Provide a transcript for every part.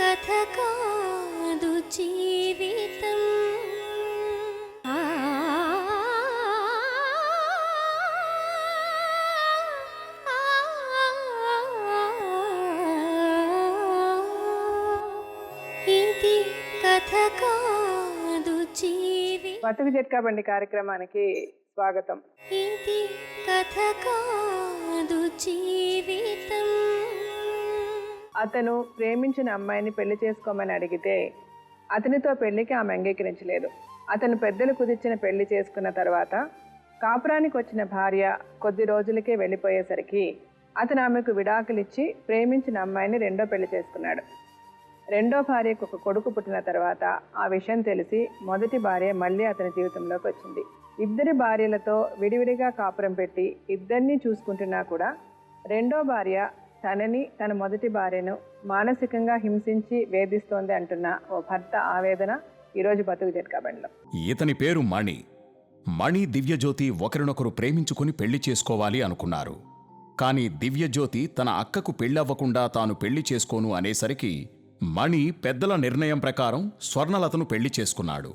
కథ కాదు జీవితం ఇది కథ కాదు జీవితం. బతుకు జట్కా బండి కార్యక్రమానికి స్వాగతం. ఇది కథ కాదు జీవితం. అతను ప్రేమించిన అమ్మాయిని పెళ్లి చేసుకోమని అడిగితే అతనితో పెళ్లికి ఆమె అంగీకరించలేదు. అతను పెద్దలు కుదిర్చిన పెళ్లి చేసుకున్న తర్వాత కాపురానికి వచ్చిన భార్య కొద్ది రోజులకే వెళ్ళిపోయేసరికి అతను ఆమెకు విడాకులిచ్చి ప్రేమించిన అమ్మాయిని రెండో పెళ్లి చేసుకున్నాడు. రెండో భార్యకు ఒక కొడుకు పుట్టిన తర్వాత ఆ విషయం తెలిసి మొదటి భార్య మళ్ళీ అతని జీవితంలోకి వచ్చింది. ఇద్దరి భార్యలతో విడివిడిగా కాపురం పెట్టి ఇద్దరినీ చూసుకుంటున్నా కూడా రెండో భార్య తనని తన మొదటి భార్యను మానసికంగా హింసించి వేధిస్తోంది అంటున్న ఓ భర్త ఆవేదన ఈరోజు బతుకు జట్కా బండిలో. ఇతని పేరు మణి. మణి దివ్యజ్యోతి ఒకరినొకరు ప్రేమించుకుని పెళ్లి చేసుకోవాలి అనుకున్నారు. కాని దివ్యజ్యోతి తన అక్కకు పెళ్లవ్వకుండా తాను పెళ్లి చేసుకోను అనేసరికి మణి పెద్దల నిర్ణయం ప్రకారం స్వర్ణలతను పెళ్లి చేసుకున్నాడు.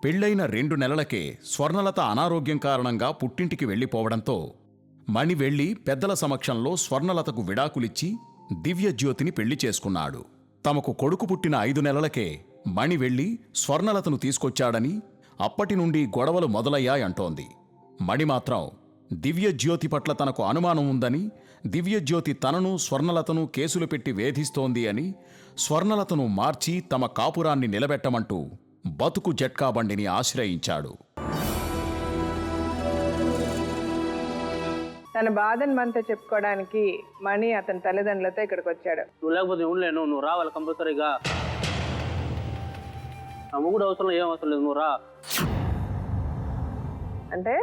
పెళ్లైన 2 నెలలకే స్వర్ణలత అనారోగ్యం కారణంగా పుట్టింటికి వెళ్లిపోవడంతో మణి వెళ్లి పెద్దల సమక్షంలో స్వర్ణలతకు విడాకులిచ్చి దివ్యజ్యోతిని పెళ్లి చేసుకున్నాడు. తమకు కొడుకు పుట్టిన 5 నెలలకే మణి వెళ్లి స్వర్ణలతను తీసుకొచ్చాడని అప్పటి నుండి గొడవలు మొదలయ్యాయంటోంది. మణి మాత్రం దివ్యజ్యోతి పట్ల తనకు అనుమానం ఉందని, దివ్యజ్యోతి తనను స్వర్ణలతను కేసులు పెట్టి వేధిస్తోంది అని స్వర్ణలతను మార్చి తమ కాపురాన్ని నిలబెట్టమంటూ బతుకు జట్కా బండిని ఆశ్రయించాడు. తన బాధను మనతో చెప్పుకోవడానికి మణి అతని తల్లిదండ్రులతో ఇక్కడికి వచ్చాడు. నువ్వు లేకపోతే ఉండలేను, నువ్వు రావాలి కంపల్సరీగా. నా మొగుడు అవసరం ఏం అవసరం లేదు, నువ్వు రా. అంటే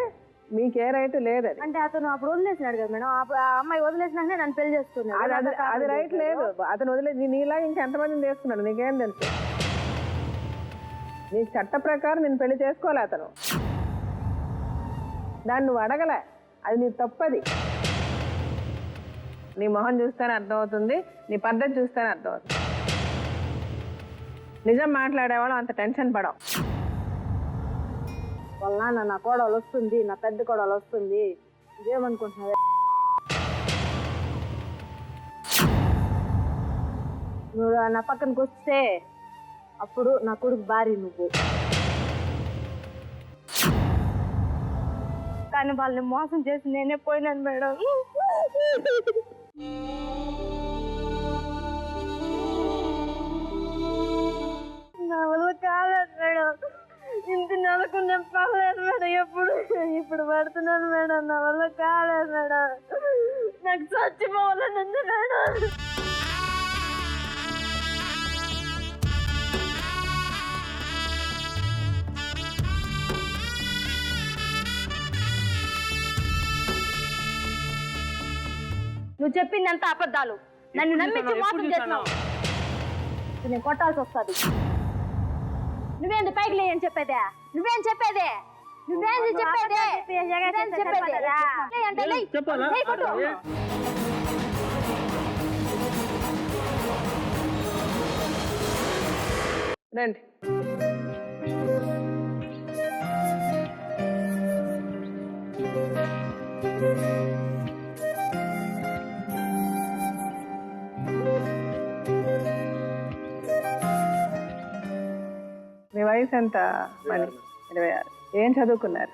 మీకే రైతు లేదు. అంటే అతను అప్పుడు వదిలేసినాడు కదా మేడం, అప్పుడు ఆ అమ్మాయి వదిలేసినాకే నన్ను పెళ్లి చేసుకున్నాడు. అది రైట్ లేదు. అతను వదిలేసి నీలా ఇంకెంతమందిని చేసుకున్నాడు నీకేం తెలుసు? నీ చట్ట ప్రకారం నేను పెళ్లి చేసుకోలే. అతను దాన్ని నువ్వు అడగలే, అది నీ తప్పది. నీ మొహం చూస్తేనే అర్థమవుతుంది, నీ పద్ధతి చూస్తేనే అర్థమవుతుంది. నిజం మాట్లాడేవాళ్ళం అంత టెన్షన్ పడవు. వాళ్ళ నాన్న నా కోడలు వస్తుంది, నా పెద్ద కోడలు వస్తుంది, ఇదేమనుకుంటున్నావే? నువ్వు నా పక్కనకి వస్తే అప్పుడు నా కొడుకు భార్య నువ్వు. కానీ వాళ్ళని మోసం చేసి నేనే పోయినాను మేడం. నా వల్ల కాలేదు మేడం. ఇంత నెలకు నేను పడలేదు మేడం. ఇప్పుడు పడుతున్నాను మేడం. నా వల్ల కాలేదు మేడం. నాకు చచ్చిపోవాలని ఉంది మేడం. నువ్వు చెప్పింది అంత అబద్ధాలు. నన్ను నమ్మించి మోసం చేస్తున్నావు. నేను కొట్టాల్సి వస్తుంది. నువ్వేంది పైకి లేని చెప్పేదే? నువ్వేం చెప్పేదే? నువ్వేంది చెప్పేదే? రండి. మీ వయసు ఎంత? మణి 26. ఏం చదువుకున్నారు?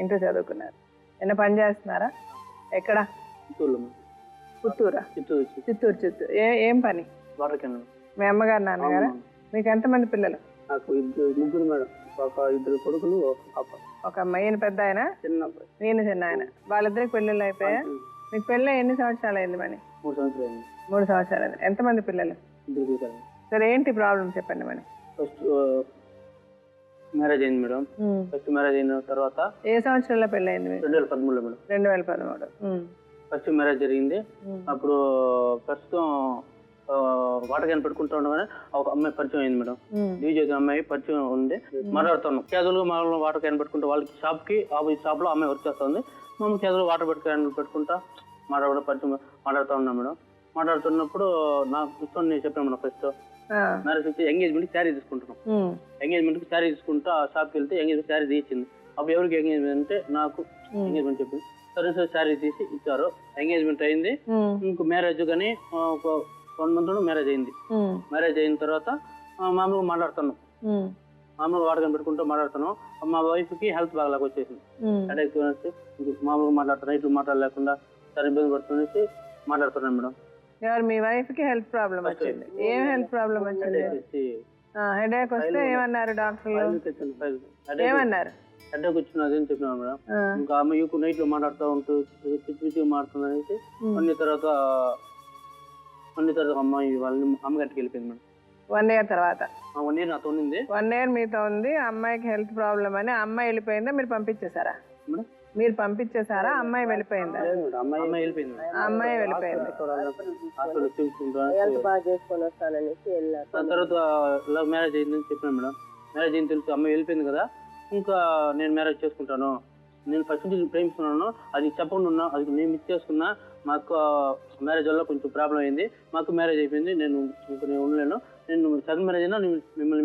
ఇంటర్ చదువుకున్నారు. ఏమైనా పని చేస్తున్నారా? ఎక్కడ? పుత్తూరా? చిత్తూరు. ఏం పని? మీ అమ్మగారు నాన్నగారా? మీకు ఎంతమంది పిల్లలు? నాకు ముగ్గురు మేడం. ఒక 2 కొడుకులు, ఒక పాప. ఒక అమ్మాయి. ఈయన పెద్ద ఆయన? చిన్న చిన్న ఆయన. వాళ్ళిద్దరికి పెళ్ళిళ్ళు అయిపోయా? మీకు పెళ్ళి ఎన్ని సంవత్సరాలు అయింది మణి? 3 సంవత్సరాలు అయింది. 3 సంవత్సరాలు అయింది. ఎంతమంది పిల్లలు? 2 సరే, ఏంటి ప్రాబ్లం చెప్పండి మణి. ఫస్ట్ మ్యారేజ్ అయింది మేడం. ఫస్ట్ మ్యారేజ్ అయిన తర్వాత ఏ సంవత్సరంలో పెళ్ళి అయింది? 2013లో మేడం. 2013. ఫస్ట్ మ్యారేజ్ జరిగింది. అప్పుడు ప్రస్తుతం వాటర్ క్యాన్ పెట్టుకుంటూ ఉండగానే ఒక అమ్మాయి పరిచయం అయింది మేడం. దివ్యజ్యోతి అమ్మాయి పరిచయం ఉంది. మాట్లాడుతున్నాం క్యాజువల్గా. మనం వాటర్ క్యాన్ పెట్టుకుంటూ వాళ్ళకి షాప్కి ఆపోజిట్ షాప్లో అమ్మాయి వర్క్ చేస్తుంది. మనం క్యాజువల్ వాటర్ క్యాన్ పెట్టుకుంటా పరిచయం మాట్లాడుతూ ఉన్నాం మేడం. మాట్లాడుతున్నప్పుడు నాకు ఇష్టం నేను చెప్పాను మేడం ఫస్ట్ ఆ, మ్యారేజ్ వచ్చి ఎంగేజ్మెంట్ శారీ తీసుకుంటున్నాం. ఉమ్, ఎంగేజ్మెంట్ శారీ తీసుకుంటా ఆ షాప్కి వెళ్తే ఎంగేజ్మెంట్ శారీ తీసింది. అప్పుడు ఎవరికి ఎంగేజ్మెంట్ అంటే నాకు ఎంగేజ్మెంట్ చెప్పింది. సరే సార్ శారీ తీసి ఇచ్చారు. ఎంగేజ్మెంట్ అయింది. ఉమ్, ఇంకో మ్యారేజ్ కానీ ఒక 1 month మ్యారేజ్ అయింది. ఉమ్, మ్యారేజ్ అయిన తర్వాత మామూలుగా మాట్లాడుతున్నాం. ఉమ్, మామూలుగా వాడకం పెట్టుకుంటూ మాట్లాడుతున్నాం. మా వైఫ్కి హెల్త్ బాగాలేక వచ్చేసింది. ఉమ్. హెడేక్ మామూలుగా మాట్లాడుతున్నా, ఇట్లు మాట్లాడలేకుండా చాలా ఇబ్బంది పడుతునేసి మాట్లాడుతున్నాను మేడం. ఎవరు మీ వైఫ్ కి హెల్త్ ప్రాబ్లం వచ్చింది? ఏం హెల్త్ ప్రాబ్లం వచ్చింది? హెడేక్ వస్తే ఏమన్నారు డాక్టర్లు? ఏమన్నారు? హెడేక్ వచ్చినది అని చెప్పినాను మేడం. ఆ, ఇంకా అమ్మ యూకు నైట్ లో మాట్లాడుతూ ఉంటూ పిచ్చి పిచ్చిగా మారుతుంది అనేసి అన్ని తర్వాత అమ్మాయి వాళ్ళని అమ్మగారికి వెళ్ళిపోయింది మేడం. 1 year తర్వాత 1 year నాతో ఉన్నింది 1 year మీతో ఉంది. అమ్మాయికి హెల్త్ ప్రాబ్లం అని అమ్మాయి వెళ్ళిపోయిందా? మీరు పంపించేశారా? మేడం. మీరు పంపించేశారా? అమ్మాయి వెళ్ళిపోయిందా? లేదు మేడం, అమ్మాయి వెళ్ళిపోయింది మేడం. ఆ అమ్మాయి వెళ్ళిపోయింది. హాస్పిటల్ చూపించుకుంటాను. దాని తర్వాత లవ్ మ్యారేజ్ అయిందని చెప్పినాను మేడం. మ్యారేజ్ అయింది తెలుసు, అమ్మాయి వెళ్ళిపోయింది కదా, ఇంకా నేను మ్యారేజ్ చేసుకుంటాను. నేను ఫస్ట్ నుంచి ప్రేమిస్తున్నాను, అది చెప్పకుండా ఉన్నా, అది నేను మిస్ చేసుకున్నా. మాకు మ్యారేజ్ వల్ల కొంచెం ప్రాబ్లం అయింది. మాకు మ్యారేజ్ అయిపోయింది. నేను ఉండలేను. నేను సెకండ్ మ్యారేజ్ అయినా నేను మిమ్మల్ని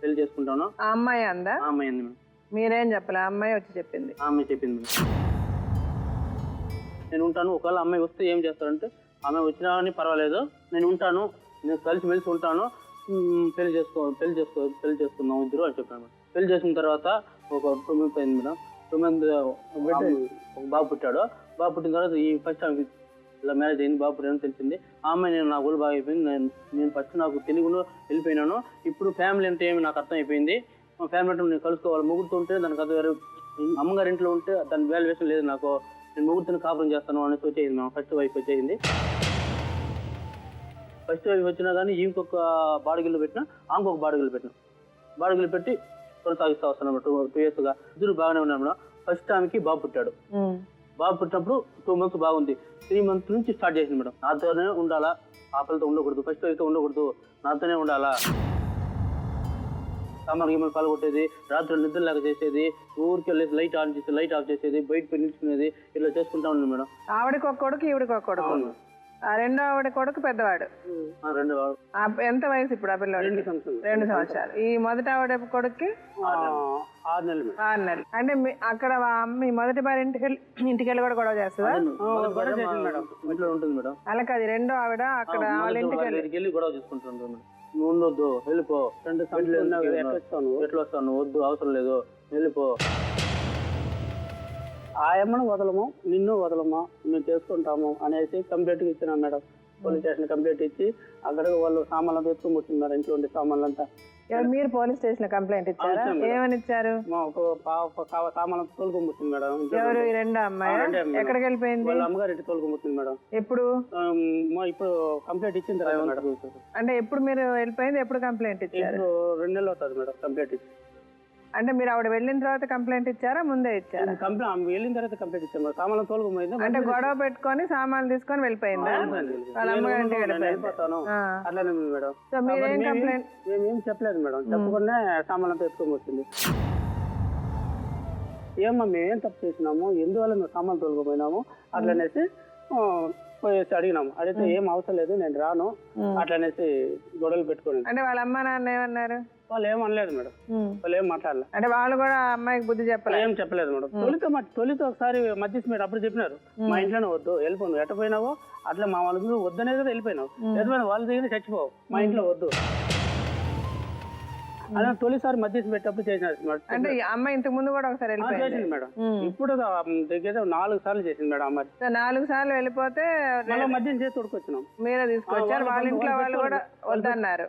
పెళ్లి చేసుకుంటాను. ఆ అమ్మాయి అందా? ఆ అమ్మాయి అంది మేడం. మీరేం చెప్పలే, ఆ అమ్మాయి వచ్చి చెప్పింది. ఆ అమ్మాయి చెప్పింది మేడం. నేను ఉంటాను, ఒకవేళ అమ్మాయి వస్తే ఏం చేస్తారంటే, అమ్మాయి వచ్చినా కానీ పర్వాలేదు, నేను ఉంటాను, నేను కలిసిమెలిసి ఉంటాను, పెళ్లి చేసుకుందాం ఇద్దరు అని చెప్పాను. పెళ్లి చేసుకున్న తర్వాత ఒక 2 months అయింది మేడం. 2 months ఒక బాబు పుట్టాడు. బాబు పుట్టిన తర్వాత ఈ ఫస్ట్ ఇలా మ్యారేజ్ అయింది, బాబు పుట్టాడని తెలిసింది. ఆ అమ్మాయి నేను నా ఊళ్ళు బాగా అయిపోయింది. నేను ఫస్ట్ నాకు తెలుగులో వెళ్ళిపోయినాను. ఇప్పుడు ఫ్యామిలీ అంటే ఏమి నాకు అర్థం అయిపోయింది. మా ఫ్యామిలీ అంటే నేను కలుసుకోవాలి. ముగ్గురుతో ఉంటే దానికి అది వేరే, అమ్మగారి ఇంట్లో ఉంటే దాని వాల్యుయేషన్ లేదు నాకు. నేను ముగ్గురితో కాపురం చేస్తాను అనేసి వచ్చేసింది. మా ఫస్ట్ వైఫ్ వచ్చేసింది. ఫస్ట్ వైఫ్ వచ్చినా కానీ ఇంకొక బాడుగిల్లు పెట్టినా, ఇంకొక బాడుగిల్లు పెట్టినా, బాడుగిల్లు పెట్టి కొనసాగిస్తూ వస్తున్నాను 2 years గా. ఇద్దరు బాగానే ఉన్నాను మేడం. ఫస్ట్ ఆమెకి బాబు పుట్టాడు. బాబు పుట్టినప్పుడు 2 months బాగుంది. 3 months నుంచి స్టార్ట్ చేసింది మేడం. నాతోనే ఉండాలా, ఆపలతో ఉండకూడదు, ఫస్ట్ వైఫ్తో ఉండకూడదు, నాతోనే ఉండాలా. సామాన్ గిమ్మలు పాల్గొట్టేది, రాత్రి నిద్ర లేక చేసేది, ఊరికి వెళ్ళేసి లైట్ ఆన్ చేసి లైట్ ఆఫ్ చేసేది, బయట పోయి నిల్చుకునేది, ఇట్లా చేసుకుంటా ఉంది మేడం. ఆవిడకి ఒక కొడుకు, ఈవిడికి ఒక కొడుకు. ఆ రెండో ఆవిడ కొడుకు పెద్దవాడు. 2 ఎంత వయసు ఇప్పుడు ఆ పిల్లవాడు? 2 సంవత్సరాలు. ఈ మొదటి ఆవిడ కొడుక్కి 6 నెలలు మేడం. 6 నెలలు. అంటే అంటే మీ మొదటి భార్య ఇంటికి వెళ్ళి కూడా గొడవ చేస్తుందా? ఇంట్లో ఉంటుంది మేడం. అలా కాదు, రెండో ఆవిడ అక్కడ వాళ్ళ ఇంటికి వెళ్ళి గొడవ చేసుకుంటుంటారు మేడం. నువ్వు ఉండొద్దు, వెళ్ళిపో, ఎట్లా వస్తాను, వద్దు, అవసరం లేదు, వెళ్ళిపో. ఆయమ్మను వదలము, నిన్ను వదలమా, మేము చేసుకుంటాము అనేసి కంప్లైంట్ ఇచ్చినాం మేడం. పోలీస్ స్టేషన్ కంప్లైంట్ ఇచ్చి అక్కడ వాళ్ళు సామాన్లు ఎత్తుకొని వచ్చిన్నారు, ఇంట్లో ఉండే సామాన్లంతా. మీరు పోలీస్ స్టేషన్ కంప్లైంట్ ఇచ్చారా? ఏమని ఇచ్చారు? సామాన్లు తోలుకొమ్ముతుంది మేడం. ఎవరు? ఈ రెండో అమ్మాయి ఎక్కడికి వెళ్ళిపోయింది? వాళ్ళ అమ్మగారు ఇంటి తోలుకొమ్ముతుంది మేడం. ఎప్పుడు? ఇప్పుడు కంప్లైంట్ ఇచ్చిన తర్వాత మేడం. అంటే ఎప్పుడు మీరు వెళ్ళిపోయింది, ఎప్పుడు కంప్లైంట్ ఇచ్చారు? 2 నెలలు అవుతుంది మేడం కంప్లైంట్ ఇచ్చి. అంటే మీరు ఆవిడ వెళ్ళిన తర్వాత కంప్లైంట్ ఇచ్చారా, ముందే ఇచ్చారా? వెళ్ళిన తర్వాత కంప్లైంట్ ఇచ్చాము. సామాన్లు తోలుకుపోయింది. అంటే గొడవ పెట్టుకొని సామాన్లు తీసుకొని వెళ్ళిపోయిందా? వాళ్ళ అమ్మగారింటికి వెళ్ళిపోతాను అట్లానే మేడం. సో మీరేం కంప్లైంట్? మేమేం చెప్పలేదు మేడం, చెప్పకుండా సామాన్లు తెచ్చుకొని వచ్చింది. ఏమన్నా మేమేం తప్పు చేసినాము, ఎందువల్ల మేము సామాన్లు తోలుకుపోయినాము అట్లనేసి పోయేసి అడిగినాము. అడిగితే ఏం అవసరం లేదు, నేను రాను అట్లనేసి గొడవలు పెట్టుకోండి. అంటే వాళ్ళ అమ్మ నాన్న ఏమన్నారు? వాళ్ళు ఏమనలేదు మేడం, వాళ్ళు ఏం మాట్లాడలేదు. అంటే వాళ్ళు కూడా అమ్మాయికి బుద్ధి చెప్పలేదు? ఏం చెప్పలేదు మేడం. తొలితో ఒకసారి మధ్యస్థ మీరు అప్పుడు చెప్పినారు, మా ఇంట్లోనే వద్దు, వెళ్ళిపోను, ఎట్ట పోయినావో అట్లా మా వాళ్ళ వద్దనే కదా వెళ్ళిపోయినావు, ఎటుపోయినా వాళ్ళ దగ్గర చచ్చిపోవు, మా ఇంట్లో వద్దు అలా తొలిసారి మధ్యస్థ పెట్టేటప్పుడు చేసినారు. అంటే అమ్మాయి ఇంతకు ముందు కూడా ఒకసారి చేసింది మేడం. ఇప్పుడు దగ్గర 4 సార్లు చేసింది మేడం అమ్మాయి. 4 సార్లు వెళ్ళిపోతే మధ్యన చేసి తొడుకొచ్చినాం, మీరే తీసుకొచ్చారు. వాళ్ళ ఇంట్లో వాళ్ళు కూడా వద్దన్నారు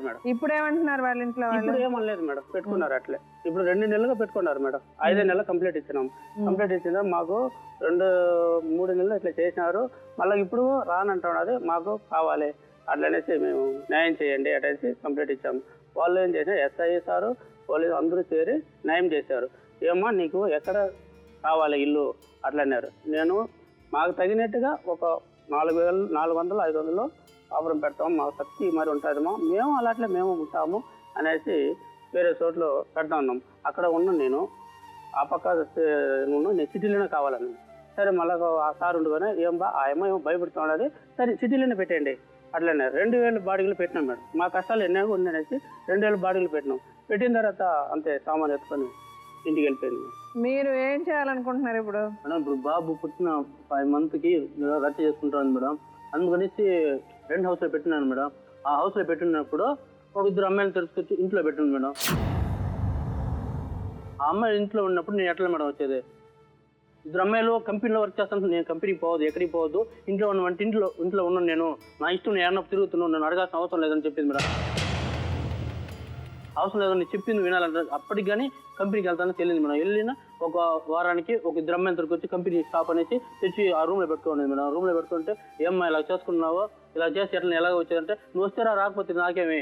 మేడం. ఇప్పుడు ఏమంటున్నారు వాళ్ళ ఇంట్లో వాళ్ళు? ఇప్పుడు ఏమనలేదు మేడం, పెట్టుకున్నారు అట్లే. ఇప్పుడు 2 నెలలుగా పెట్టుకున్నారు మేడం. 5 నెలలు కంప్లీట్ ఇచ్చినాం. కంప్లీట్ ఇచ్చిన మాకు 2-3 నెలలు ఇట్లా చేసినారు. మళ్ళీ ఇప్పుడు రానంటున్నది, మాకు కావాలి అట్లనేసి మేము న్యాయం చేయండి అటేసి కంప్లీట్ ఇచ్చాము. వాళ్ళు ఏం చేసినా ఎస్ఐ సారు పోలీసు అందరూ చేరి న్యాయం చేశారు. ఏమో నీకు ఎక్కడ కావాలి ఇల్లు అట్లన్నారు. నేను మాకు తగినట్టుగా ఒక 400-500 కాపురం పెడతాము, మాకు శక్తి మరి ఉంటుందేమో, మేము అలాట్లే మేము ఉంటాము అనేసి వేరే చోట్ల పెడతా ఉన్నాం. అక్కడ ఉన్నాను నేను, ఆ పక్క నేను సిటీలోనే కావాలని సరే మళ్ళీ ఆ సార్ ఉండగానే ఏం బా ఆ అమ్మాయి ఏమో భయపడుతూ ఉన్నది, సరే సిటీలోనే పెట్టేయండి అట్లనే 2000 బాడీలు పెట్టినాం మేడం. మా కష్టాలు ఎన్నో ఉన్నాయనేసి 2000 బాడీలు పెట్టినాం. పెట్టిన తర్వాత అంతే సామాన్ ఎత్తుకొని ఇంటికి వెళ్ళిపోయింది మేడం. మీరు ఏం చేయాలనుకుంటున్నారు ఇప్పుడు? మేడం ఇప్పుడు బాబు పుట్టిన 5 monthsకి రచ్చ చేసుకుంటాను మేడం. అందుకనేసి రెంట్ హౌస్లో పెట్టినాను మేడం. ఆ హౌస్లో పెట్టినప్పుడు ఒక 2 అమ్మాయిలు తెలుసుకొచ్చి ఇంట్లో పెట్టింది మేడం. ఆ అమ్మాయి ఇంట్లో ఉన్నప్పుడు నేను ఎట్లా మేడం వచ్చేది? 2 అమ్మాయిలు కంపెనీలో వర్క్ చేస్తాను, నేను కంపెనీకి పోవద్దు, ఎక్కడికి పోవద్దు, ఇంట్లో ఉన్నవంటే ఇంట్లో ఉన్నాను, నేను నా ఇష్టం నేను ఏమన్నా తిరుగుతున్నాను, నన్ను అడగాల్సిన అవసరం లేదని చెప్పింది మేడం. అవసరం లేదని చెప్పింది వినాలంటే అప్పటికి కానీ కంపెనీకి వెళ్తానని తెలియదు మేడం. వెళ్ళిన ఒక వారానికి ఒక 2 అమ్మాయిలు దొరికి కంపెనీ స్టాప్ అనేసి తెచ్చి ఆ రూమ్లో పెట్టుకోండి మేడం. రూమ్లో పెట్టుకుంటే ఏమ్మా ఇలా చేసుకున్నావో, ఇలా చేసి ఎట్లా ఎలాగ వచ్చేదంటే నువ్వు వస్తారా రాకపోతే నాకేమి,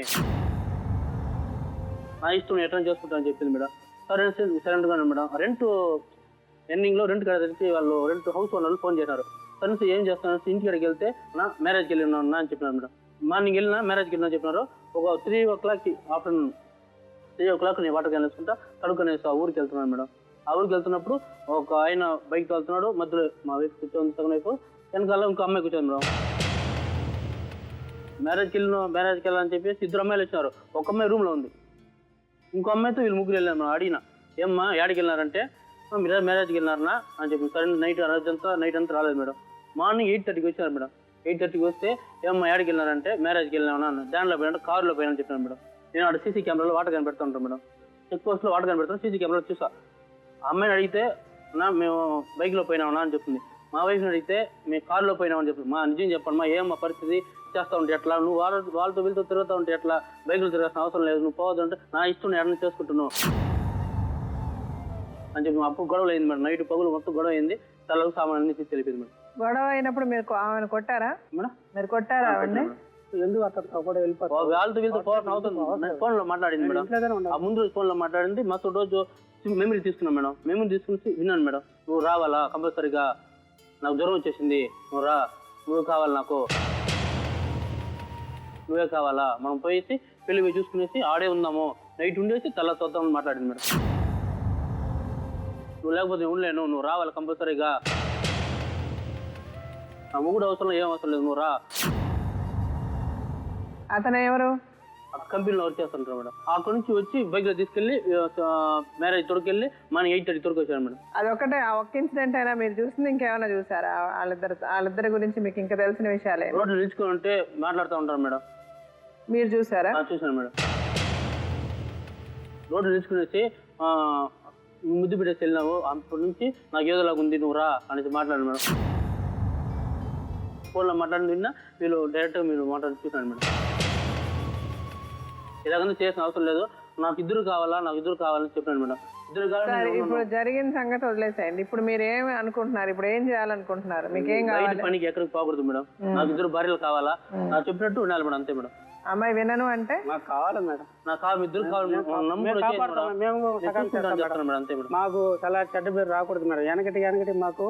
నా ఇష్టం ఎట్లా చేసుకుంటానని చెప్పింది మేడం. సరెంట్గానే మేడం. రెంట్ ఎండింగ్లో రెంట్ కడితే వాళ్ళు రెంట్ హౌస్ ఓనర్లు ఫోన్ చేశారు. సరే ఏం చేస్తాను ఇంటికి వెళ్తే నా మ్యారేజ్కి వెళ్ళినా అని చెప్పినారు మేడం. మార్నింగ్ వెళ్ళినా మ్యారేజ్కి వెళ్ళినా చెప్పినారు. ఒక 3 o'clock ఆఫ్టర్నూన్ 3 o'clock నేను వాటర్ క్యాన్ వేసుకుంటా కడుక్కునేసి ఆ ఊరికి వెళ్తున్నాను మేడం. ఆ ఊరికి వెళ్తున్నప్పుడు ఒక ఆయన బైక్ వెళ్తున్నాడు, మధ్యలో మా వైఫ్ కూర్చొని సగం వైపు, వెనకాల ఇంకో అమ్మాయి కూర్చోంది మేడం. మ్యారేజ్కి వెళ్ళాలని చెప్పేసి 2 అమ్మాయిలు వచ్చినారు. ఒక అమ్మాయి రూమ్లో ఉంది, ఇంకో అమ్మాయితో వీళ్ళు ముగ్గురు వెళ్ళారు మేడం. అడిగిన ఏమ్మా యాడికి వెళ్ళినారంటే మీరు మ్యారేజ్కి వెళ్ళినారనా అని చెప్పి. సరే నైట్ అంతా రాలేదు మేడం. మార్నింగ్ 8:30కి వచ్చారు మేడం. 8:30కి వస్తే ఏమ్మా యాడికి వెళ్ళినారంటే మ్యారేజ్కి వెళ్ళినా దాంట్లో పోయినా కారులో పోయినా చెప్పాను మేడం. నేను అక్కడ సీసీ కెమెరాలో వాటర్ క్యాన్ పెడతా ఉంటాను మేడం. చెక్ పోస్ట్లో వాటర్ క్యాన్ పెడతాను, సీసీ కెమెరాలో చూసా. ఆ అమ్మాయిని అడిగితే మేము బైక్లో పోయినామన్నా అని చెప్పింది. మా వైఫ్ని అడిగితే మేము కారులో పోయినామని చెప్పింది. మా నిజం చెప్పండి మా ఏం మా పరిస్థితి చేస్తూ ఉంటే ఎట్లా, నువ్వు వాళ్ళతో వీళ్ళతో తిరుగుతూ ఉంటే ఎట్లా, బైకులు తిరగాల్సిన అవసరం లేదు, నువ్వు పోవద్దు అంటే నా ఇష్టం నేను ఎడన చేసుకుంటున్నావు అని చెప్పి. అప్పుడు గొడవలు అయింది మేడం. నైట్ పగులు మొత్తం గొడవ అయింది. తలకు సామాన్ అన్ని తెలిపింది మేడం. గొడవ అయినప్పుడు మీరు ఆమెను కొట్టారా మేడం? మీరు కొట్టారా ఆవిడని? ఎందుకు అక్కడ కూడా వెళ్ళిపోతారు వాళ్ళతో వీళ్ళతో పోవడం అవుతుంది. ఫోన్లో మాట్లాడింది మేడం. ఆ ముందు ఫోన్లో మాట్లాడింది. మస్తు రోజు మెమరీ తీసుకున్నాం మేడం. మెమరీ తీసుకుని విన్నాను మేడం. నువ్వు రావాలా కంపల్సరీగా, నాకు జ్వరం వచ్చేసింది, నువ్వు రా, నువ్వు కావాలి, నాకు నువ్వే కావాలా, మనం పోయేసి పెళ్లి పోయి చూసుకునేసి ఆడే ఉందాము, నైట్ ఉండేసి తెల్ల చూద్దామని మాట్లాడింది మేడం. నువ్వు లేకపోతే ఉండలేను, నువ్వు రావాలి కంపల్సరీగా, నా మొగుడు అవసరం ఏం అవసరం లేదు, నువ్వు రా. అతను ఎవరు? కంపెనీలో వర్క్ చేస్తుంటారు మేడం. అక్కడ నుంచి వచ్చి బైక్లో తీసుకెళ్ళి మ్యారేజ్ తొడుకెళ్ళి మనం 8:30 తొడుకు వచ్చాను మేడం. అదొకటే ఆ ఒక్క ఇన్సిడెంట్ అయినా మీరు చూసింది ఇంకేమైనా చూసారా? వాళ్ళిద్దరి గురించి మీకు ఇంకా తెలిసిన విషయాలే? రోడ్లు నిలుచుకొని ఉంటే మాట్లాడుతూ ఉంటారు మేడం. మీరు చూసారా? చూసాను మేడం. రోడ్లు నిలుచుకునేసి ముద్దు పెట్టేసి వెళ్ళినావు, అప్పటి నుంచి నాకు ఏదోలాగా ఉంది, నువ్వు రా అనేసి మాట్లాడాను మేడం. ఫోన్లో మాట్లాడి విన్నా, వీళ్ళు డైరెక్ట్గా మీరు మాట్లాడి చూసాను మేడం. ఇలాగంతా చేసిన అవసరం లేదు, నాకు ఇద్దరు కావాలని చెప్పాను మేడం. ఇద్దరు కావాలి. ఇప్పుడు జరిగిన సంగతి వదిలేసేయండి. ఇప్పుడు మీరు ఏమి అనుకుంటున్నారు? ఇప్పుడు ఏం చేయాలనుకుంటున్నారు? మీకు ఏం కావాలి? పనికి ఎక్కడికి పోకూడదు మేడం. నాకు 2 భార్యలు కావాలా, నాకు చెప్పినట్టు ఉండాలి మేడం, అంతే మేడం. అమ్మాయి వినను అంటే నాకు కావాలి మేడం, నాకు కావాలి, 2 కావాలి మేడం, అంతే మేడం. మాకు చాలా చెడ్డ పేరు రాకూడదు మేడం. వెనకటి మాకు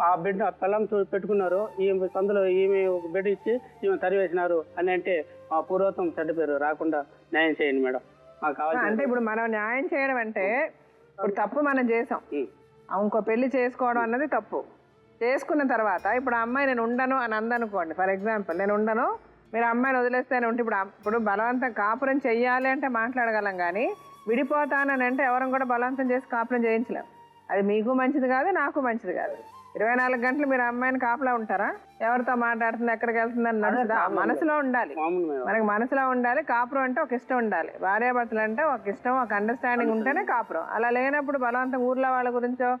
ఆ బెడ్ పిల్లం పెట్టుకున్నారు, ఈమె సందులో ఈమె ఒక బెడ్ ఇచ్చి ఈమె తరివేసినారు అని అంటే మా పూర్వత్వం చెడ్డ పేరు రాకుండా న్యాయం చేయండి మేడం. మాకు కావాలి. అంటే ఇప్పుడు మనం న్యాయం చేయడం అంటే ఇప్పుడు తప్పు మనం చేసాం, ఇంకో పెళ్లి చేసుకోవడం అన్నది తప్పు. చేసుకున్న తర్వాత ఇప్పుడు ఆ అమ్మాయి నేను ఉండను అని అందనుకోండి, ఫర్ ఎగ్జాంపుల్ నేను ఉండను, మీరు అమ్మాయిని వదిలేస్తేనే ఉంటే ఇప్పుడు బలవంతం కాపురం చెయ్యాలి అంటే మాట్లాడగలం, కానీ విడిపోతానని అంటే ఎవరం కూడా బలవంతం చేసి కాపురం చేయించలేం. అది మీకు మంచిది కాదు, నాకు మంచిది కాదు. 24 గంటలు మీరు అమ్మాయిని కాపలా ఉంటారా? ఎవరితో మాట్లాడుతుంది, ఎక్కడికి వెళ్తుందని నడుస్తుందా? మనసులో ఉండాలి, మనకి మనసులో ఉండాలి. కాపురం అంటే ఒక ఇష్టం ఉండాలి, భార్యాభర్తలు అంటే ఒక ఇష్టం, ఒక అండర్స్టాండింగ్ ఉంటేనే కాపురం. అలా లేనప్పుడు బలవంతం ఊర్లో వాళ్ళ గురించో,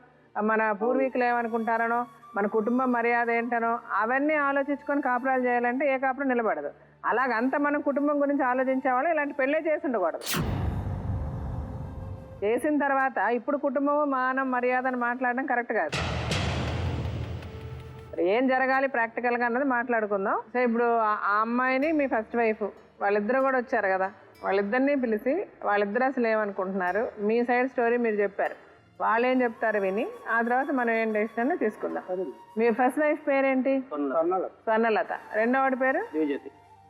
మన పూర్వీకులు ఏమనుకుంటారనో, మన కుటుంబం మర్యాద ఏంటనో అవన్నీ ఆలోచించుకొని కాపురాలు చేయాలంటే ఏ కాపురం నిలబడదు. అలాగంత మనం కుటుంబం గురించి ఆలోచించేవాళ్ళు ఇలాంటి పెళ్ళే చేసి ఉండకూడదు. చేసిన తర్వాత ఇప్పుడు కుటుంబము మానం మర్యాదని మాట్లాడడం కరెక్ట్ కాదు. ఏం జరగాలి ప్రాక్టికల్గా అన్నది మాట్లాడుకుందాం. సో ఇప్పుడు ఆ అమ్మాయిని మీ ఫస్ట్ వైఫ్ వాళ్ళిద్దరు కూడా వచ్చారు కదా, వాళ్ళిద్దరినీ పిలిచి వాళ్ళిద్దరు అసలు ఏమనుకుంటున్నారు, మీ సైడ్ స్టోరీ మీరు చెప్పారు, వాళ్ళు ఏం చెప్తారు విని ఆ తర్వాత మనం ఏం డెసిషన్ తీసుకుందాం. మీ ఫస్ట్ వైఫ్ పేరేంటి? స్వర్ణలత. రెండోవాడి పేరు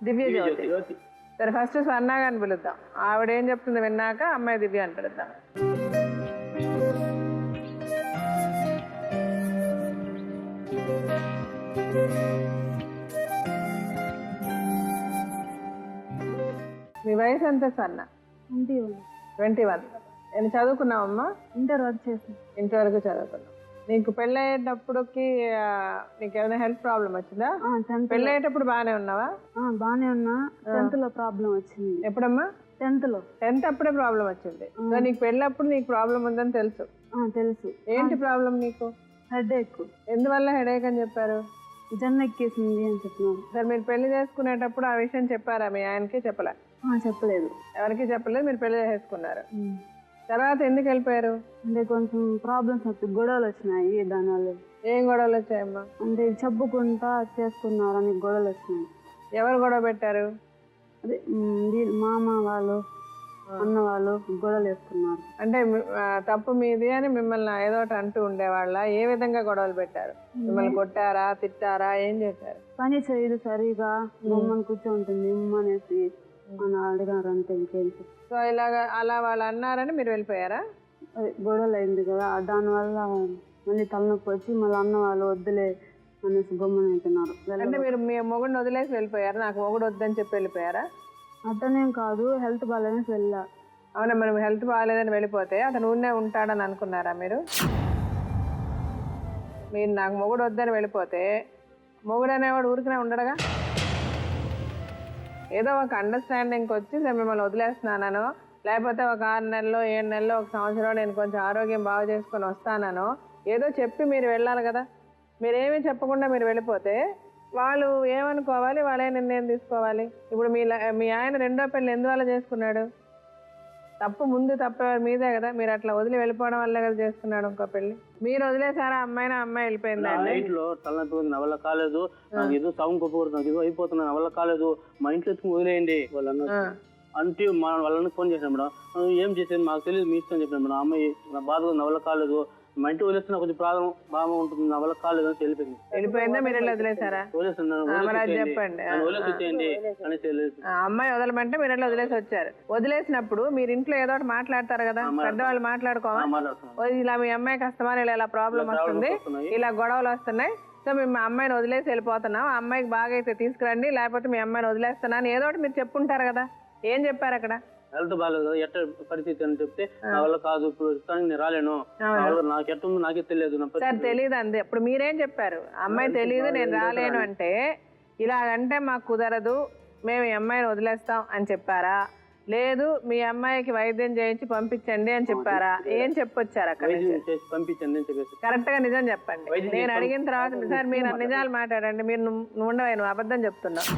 దివ్యజ్యోతి. సరే ఫస్ట్ స్వర్ణ అని పిలుద్దాం. ఆవిడ ఏం చెప్తుంది విన్నాక అమ్మాయి దివ్య అని పిలుద్దాం. మీ వయసు ఎంత సన్న? 21. నేను చదువుకున్నావమ్మా? ఇంటర్ వర్క్ చేసి ఇంటి వరకు చదువుకున్నావు. నీకు పెళ్ళయ్యేటప్పుడుకి నీకు ఏమైనా హెల్త్ ప్రాబ్లం వచ్చిందా? పెళ్ళయ్యేటప్పుడు బాగానే ఉన్నావా? బానే ఉన్నా. 10th లో ప్రాబ్లం వచ్చింది. ఎప్పుడమ్మా? 10th లో. 10th అప్పుడే ప్రాబ్లం వచ్చింది. సో నీకు పెళ్ళప్పుడు నీకు ప్రాబ్లం ఉందని తెలుసు? తెలుసు. ఏంటి ప్రాబ్లం నీకు? హెడేక్. ఎందువల్ల హెడేక్ అని చెప్పారు? జన్మ ఎక్కేసింది అని చెప్పినారు. సార్ మీరు పెళ్లి చేసుకునేటప్పుడు ఆ విషయం చెప్పారా మీ ఆయనకి? చెప్పలే? చెప్పలేదు. ఎవరికి చెప్పలేదు, మీరు పెళ్లి చేసుకున్నారు. తర్వాత ఎందుకు వెళ్ళిపోయారు? అంటే కొంచెం ప్రాబ్లమ్స్ వచ్చి గొడవలు వచ్చినాయి. దానివల్ల. ఏం గొడవలు వచ్చాయమ్మా? అంటే చెప్పుకుంటా చేసుకున్నారని గొడవలు వచ్చినాయి. ఎవరు గొడవ పెట్టారు? అదే మామ వాళ్ళు, అన్న వాళ్ళు గొడవలు వేసుకున్నారు. అంటే తప్పు మీది అని మిమ్మల్ని ఏదో ఒకటి అంటూ ఉండేవాళ్ళ? ఏ విధంగా గొడవలు పెట్టారు? మిమ్మల్ని కొట్టారా, తిట్టారా, ఏం చేశారు? పని చేయదు సరిగా, మమ్మల్ని కూర్చోంటుంది అనేసి అని అడిగారు అంతే, ఇంకేం. సో ఇలాగా అలా వాళ్ళు అన్నారని మీరు వెళ్ళిపోయారా? అదే గొడవలు అయింది కదా, దానివల్ల మళ్ళీ తలనొప్పి వచ్చి మళ్ళీ అన్న వాళ్ళు వద్దులే అనేసి గమ్మున అవుతున్నారు. అంటే మీరు మీ మొగుడిని వదిలేసి వెళ్ళిపోయారా? నాకు మొగుడు వద్దని చెప్పి వెళ్ళిపోయారా? అతనేం కాదు, హెల్త్ బాగాలేదని వెళ్ళా. అవునా, మనం హెల్త్ బాగాలేదని వెళ్ళిపోతే అతను ఊరినే ఉంటాడని అనుకున్నారా మీరు? మీరు నాకు మొగుడు వద్దని వెళ్ళిపోతే మొగుడు అనేవాడు ఊరికనే ఉండడుగా. ఏదో ఒక అండర్స్టాండింగ్కి వచ్చి మిమ్మల్ని వదిలేస్తున్నానో, లేకపోతే ఒక 6 నెలలో 7 నెలలో 1 సంవత్సరం నేను కొంచెం ఆరోగ్యం బాగు చేసుకొని వస్తానో ఏదో చెప్పి మీరు వెళ్ళాలి కదా. మీరేమీ చెప్పకుండా మీరు వెళ్ళిపోతే వాళ్ళు ఏమనుకోవాలి, వాళ్ళే నిర్ణయం తీసుకోవాలి. ఇప్పుడు మీ ఆయన రెండో పెళ్ళి ఎందువల్ల చేసుకున్నాడు? తప్పు ముందు తప్పు మీదే కదా. మీరు అట్లా వదిలి వెళ్ళిపోవడం వల్ల కదా చేసుకున్నాడు ఇంకో పెళ్లి. మీరు వదిలేసారా అమ్మాయిని? అమ్మాయి వెళ్ళిపోయిందా? ఇంట్లో తలనొప్పి నా వల్ల కాలేదు, నాకు ఏదో సౌండ్ కొట్టుకోరు, నాకు ఏదో అయిపోతున్నా, నా వల్ల కాలేదు, మా ఇంట్లో ఎత్తుకుని వదిలేయండి వాళ్ళన్న అంటే వాళ్ళని ఫోన్ చేశాను మేడం. ఏం చేసేది మాకు తెలియదు, మీ ఇష్టం చెప్పాను మేడం. అమ్మాయి నా బాధ నా వల్ల కాలేదు, మా ఇంటి వదిలేస్తున్నా కొంచెం ప్రాబ్లం బాగా ఉంటుంది, నా వల్ల కాలేదు అని వెళ్ళిపోయింది. వెళ్ళిపోయిందా? మీరు వదిలేసారా? చెప్పండి. అమ్మాయి వదలమంటే మీరు ఎట్లా వదిలేసి వచ్చారు? వదిలేసినప్పుడు మీరు ఇంట్లో ఏదో ఒకటి మాట్లాడతారు కదా, పెద్దవాళ్ళు మాట్లాడుకోవాలి. ఇలా మీ అమ్మాయికి వస్తామని ఇలా ప్రాబ్లం వస్తుంది, ఇలా గొడవలు వస్తున్నాయి, సో మేము మా అమ్మాయిని వదిలేసి వెళ్ళిపోతున్నాం, ఆ అమ్మాయికి బాగా అయితే తీసుకురండి, లేకపోతే మీ అమ్మాయిని వదిలేస్తున్నాను ఏదో ఒకటి మీరు చెప్పుంటారు కదా. ఏం చెప్పారు అక్కడ? హెల్త్ బాగాలేదు కదా, ఎట్ట పరిస్థితి అని చెప్తే నా వల్ల కాదు, ఇప్పుడు నేను రాలేను, నాకు ఎట్టుందో నాకే తెలియదు. సార్ తెలియదు అంది. ఇప్పుడు మీరేం చెప్పారు? అమ్మాయి తెలియదు నేను రాలేను అంటే, ఇలాగంటే మాకు కుదరదు, మేము ఈ అమ్మాయిని వదిలేస్తాం అని చెప్పారా? లేదు మీ అమ్మాయికి వైద్యం చేయించి పంపించండి అని చెప్పారా? ఏం చెప్పొచ్చారు అక్కడ? పంపించండి అని చెప్పేసి కరెక్ట్ గా నిజం చెప్పండి. నేను అడిగిన తర్వాత సార్ మీరు నిజాలు మాట్లాడండి, మీరు నువ్వు ఉండవే, నువ్వు అబద్ధం చెప్తున్నావు.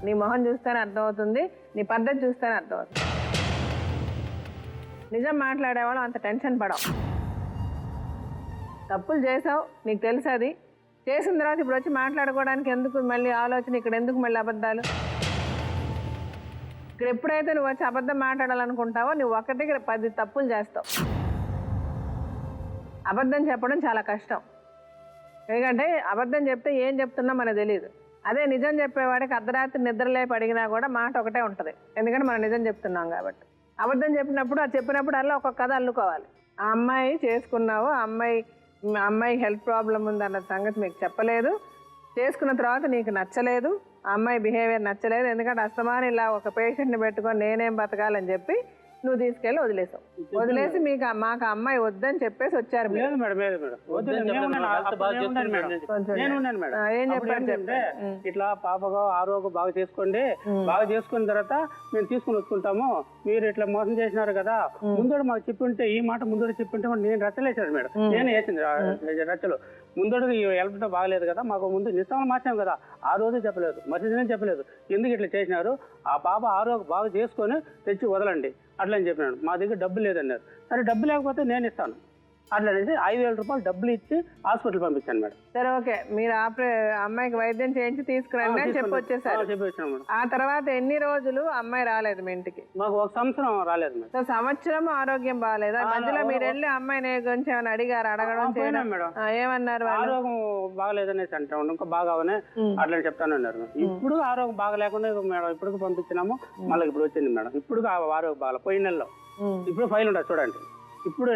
నీ మొహం చూస్తేనే అర్థమవుతుంది, నీ పద్ధతి చూస్తేనే అర్థమవుతుంది. నిజం మాట్లాడేవాళ్ళం అంత టెన్షన్ పడవు. తప్పులు చేసావు, నీకు తెలుసు, అది చేసిన తర్వాత ఇప్పుడు వచ్చి మాట్లాడుకోవడానికి ఎందుకు మళ్ళీ ఆలోచన? ఇక్కడ ఎందుకు మళ్ళీ అబద్ధాలు? ఇక్కడ ఎప్పుడైతే నువ్వు వచ్చి అబద్ధం మాట్లాడాలనుకుంటావో నువ్వు 1కి 10 తప్పులు చేస్తావు. అబద్ధం చెప్పడం చాలా కష్టం, ఎందుకంటే అబద్ధం చెప్తే ఏం చెప్తున్నా మనకు తెలియదు. అదే నిజం చెప్పేవాడికి అర్ధరాత్రి నిద్రలేపి అడిగినా కూడా మాట ఒకటే ఉంటుంది, ఎందుకంటే మనం నిజం చెప్తున్నాం కాబట్టి. అబద్ధం చెప్పినప్పుడు అది చెప్పినప్పుడు అలా ఒక్కొక్క కథ అల్లుకోవాలి. ఆ అమ్మాయి చేసుకున్నావు, అమ్మాయి హెల్త్ ప్రాబ్లం ఉందన్న సంగతి మీకు చెప్పలేదు, చేసుకున్న తర్వాత నీకు నచ్చలేదు, ఆ అమ్మాయి బిహేవియర్ నచ్చలేదు, ఎందుకంటే అస్తమానం ఇలా ఒక పేషెంట్ని పెట్టుకొని నేనేం బతకాలని చెప్పి నువ్వు తీసుకెళ్ళి వదిలేసావు. వదిలేసి మాకు అమ్మాయి వద్దని చెప్పేసి వచ్చారు. ఏం చెప్పారు? ఇట్లా పాపగా ఆరోగ్యం బాగా చేసుకోండి, బాగా చేసుకున్న తర్వాత మేము తీసుకుని వచ్చుకుంటాము, మీరు ఇట్లా మోసం చేసినారు కదా, ముందు మాకు చెప్పుంటే, ఈ మాట ముందు చెప్పుంటే నేను రచ్చలేసాడు మేడం. నేను వేసింది రచ్చలు. ముందడు హెల్త్ బాగలేదు కదా, మాకు ముందు నిస్సామలు మార్చాం కదా, ఆ రోజు చెప్పలేదు, మధ్యనే చెప్పలేదు, ఎందుకు ఇట్లా చేసినారు, ఆ పాప ఆరోగ్యం బాగా చేసుకొని తెచ్చి వదలండి అట్లా అని చెప్పినాడు. మా దగ్గర డబ్బు లేదన్నారు. సరే డబ్బు లేకపోతే నేను ఇస్తాను అట్లా అనేసి 5,000 రూపాయలు డబ్బులు ఇచ్చి హాస్పిటల్ పంపించాను మేడం. సరే ఓకే, మీరు అమ్మాయికి వైద్యం చేయించి తీసుకురండి అని చెప్పి వచ్చేసారు. ఆ తర్వాత ఎన్ని రోజులు అమ్మాయి రాలేదు మీ ఇంటికి? మాకు 1 సంవత్సరం రాలేదు మేడం. సో సంవత్సరం ఆరోగ్యం బాగాలేదా? మధ్యలో మీరు వెళ్ళి అమ్మాయిని గురించి ఏమైనా అడిగారు? అడగడం చేయడం మేడం. ఏమన్నారు? ఆరోగ్యం బాగలేదనేసి అంటే ఇంకా బాగానే అట్లా చెప్తాను అన్నారు. ఇప్పుడు ఆరోగ్యం బాగలేకుండా మేడం ఇప్పుడు పంపించినాము, మళ్ళీ ఇప్పుడు వచ్చింది మేడం. ఇప్పుడు ఆరోగ్యం బాగా పోయిన నెలలో ఇప్పుడు ఫైల్ ఉండదు చూడండి. ఇప్పుడు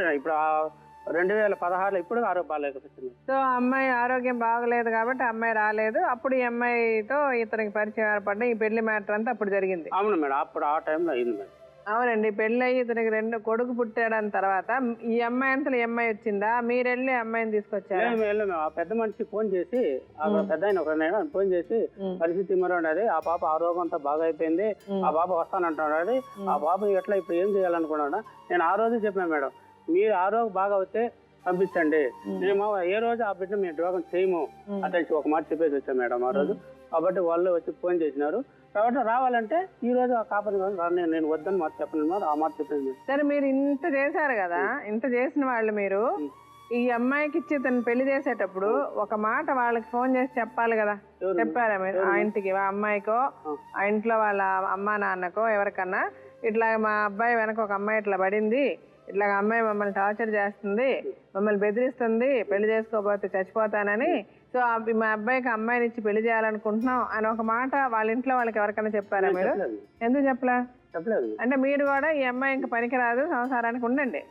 2016లో ఇప్పుడు ఆరోగ్యం బాగాలేకపోతుంది. సో అమ్మాయి ఆరోగ్యం బాగలేదు కాబట్టి అమ్మాయి రాలేదు. అప్పుడు ఈ అమ్మాయితో ఇతనికి పరిచయం ఏర్పడ్డ ఈ పెళ్లి మ్యాటర్ అంతా అప్పుడు జరిగింది. అవును మేడం, అప్పుడు ఆ టైంలో అయింది మేడం. అవునండి, పెళ్ళి అయ్యి ఇతనికి 2 కొడుకు పుట్టాడని తర్వాత ఈ అమ్మాయి అంతలో ఈ అమ్మాయి వచ్చిందా, మీరెళ్ళి అమ్మాయిని తీసుకొచ్చారా? మేము ఆ పెద్ద మనిషి ఫోన్ చేసి, ఆ పెద్ద ఆయన ఒక ఫోన్ చేసి పరిస్థితి మరి ఉండదు, ఆ పాప ఆరోగ్యం అంతా బాగా అయిపోయింది, ఆ పాప వస్తానంటున్నాడు, ఆ పాప ఎట్లా ఇప్పుడు ఏం చేయాలనుకున్నాడు. నేను ఆ రోజు చెప్పాను మేడం, మీరు ఆరోగ్యం బాగా వస్తే పంపించండి, మేము ఏ రోజు ఆ బిడ్డ మేము డ్రోగం చేయము అతనికి ఒక మాట చెప్పేసి వచ్చాం మేడం ఆ రోజు. కాబట్టి వాళ్ళు వచ్చి ఫోన్ చేసినారు. కాబట్టి రావాలంటే ఈ రోజు ఆ కాపని నేను వద్దని మాట చెప్పను, ఆ మాట చెప్పేది. సరే, మీరు ఇంత చేశారు కదా, ఇంత చేసిన వాళ్ళు మీరు ఈ అమ్మాయికి ఇచ్చి తను పెళ్లి చేసేటప్పుడు ఒక మాట వాళ్ళకి ఫోన్ చేసి చెప్పాలి కదా, చెప్పారా మీరు? ఆ ఇంటికి ఆ అమ్మాయికో ఆ ఇంట్లో వాళ్ళ అమ్మా నాన్నకో ఎవరికన్నా, ఇట్లా మా అబ్బాయి వెనక ఒక అమ్మాయి ఇట్లా పడింది, ఇట్లా అమ్మాయి మమ్మల్ని టార్చర్ చేస్తుంది, మమ్మల్ని బెదిరిస్తుంది, పెళ్లి చేసుకోకపోతే చచ్చిపోతానని, సో మా అబ్బాయికి అమ్మాయిని ఇచ్చి పెళ్లి చేయాలనుకుంటున్నాం అని ఒక మాట వాళ్ళ ఇంట్లో వాళ్ళకి ఎవరికైనా చెప్పారా మీరు? ఎందుకు చెప్పలేదు? అంటే మీరు కూడా ఈ అమ్మాయి ఇంకా పనికిరాదు సంసారానికి ఉండండి,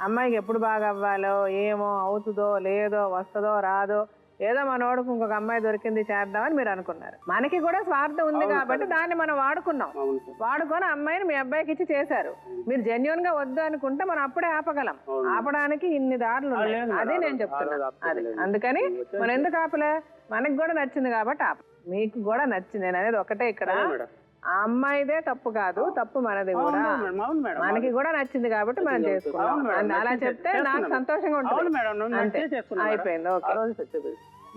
అమ్మాయికి ఎప్పుడు బాగా అవ్వాలో ఏమో, అవుతుందో లేదో, వస్తుందో రాదో, ఏదో మనోడుకు ఇంకొక అమ్మాయి దొరికింది చేద్దామని మీరు అనుకున్నారు. మనకి కూడా స్వార్థం ఉంది కాబట్టి దాన్ని మనం వాడుకున్నాం. వాడుకొని అమ్మాయిని మీ అబ్బాయికి ఇచ్చి చేశారు. మీరు జెన్యున్ గా వద్దు అనుకుంటే మనం అప్పుడే ఆపగలం. ఆపడానికి ఇన్ని దారులు ఉన్నాయి. అదే నేను చెప్తున్నా. అది అందుకని మనం ఎందుకు ఆపలే? మనకి కూడా నచ్చింది కాబట్టి ఆప. మీకు కూడా నచ్చింది. నేను అనేది ఒకటే, ఇక్కడ ఆ అమ్మాయిదే తప్పు కాదు, తప్పు మనది కూడా. మనకి కూడా నచ్చింది కాబట్టి మనం చేసుకున్నాం. అలా చెప్తే నాకు సంతోషంగా ఉంటుంది. అంతే, అయిపోయింది. Okay,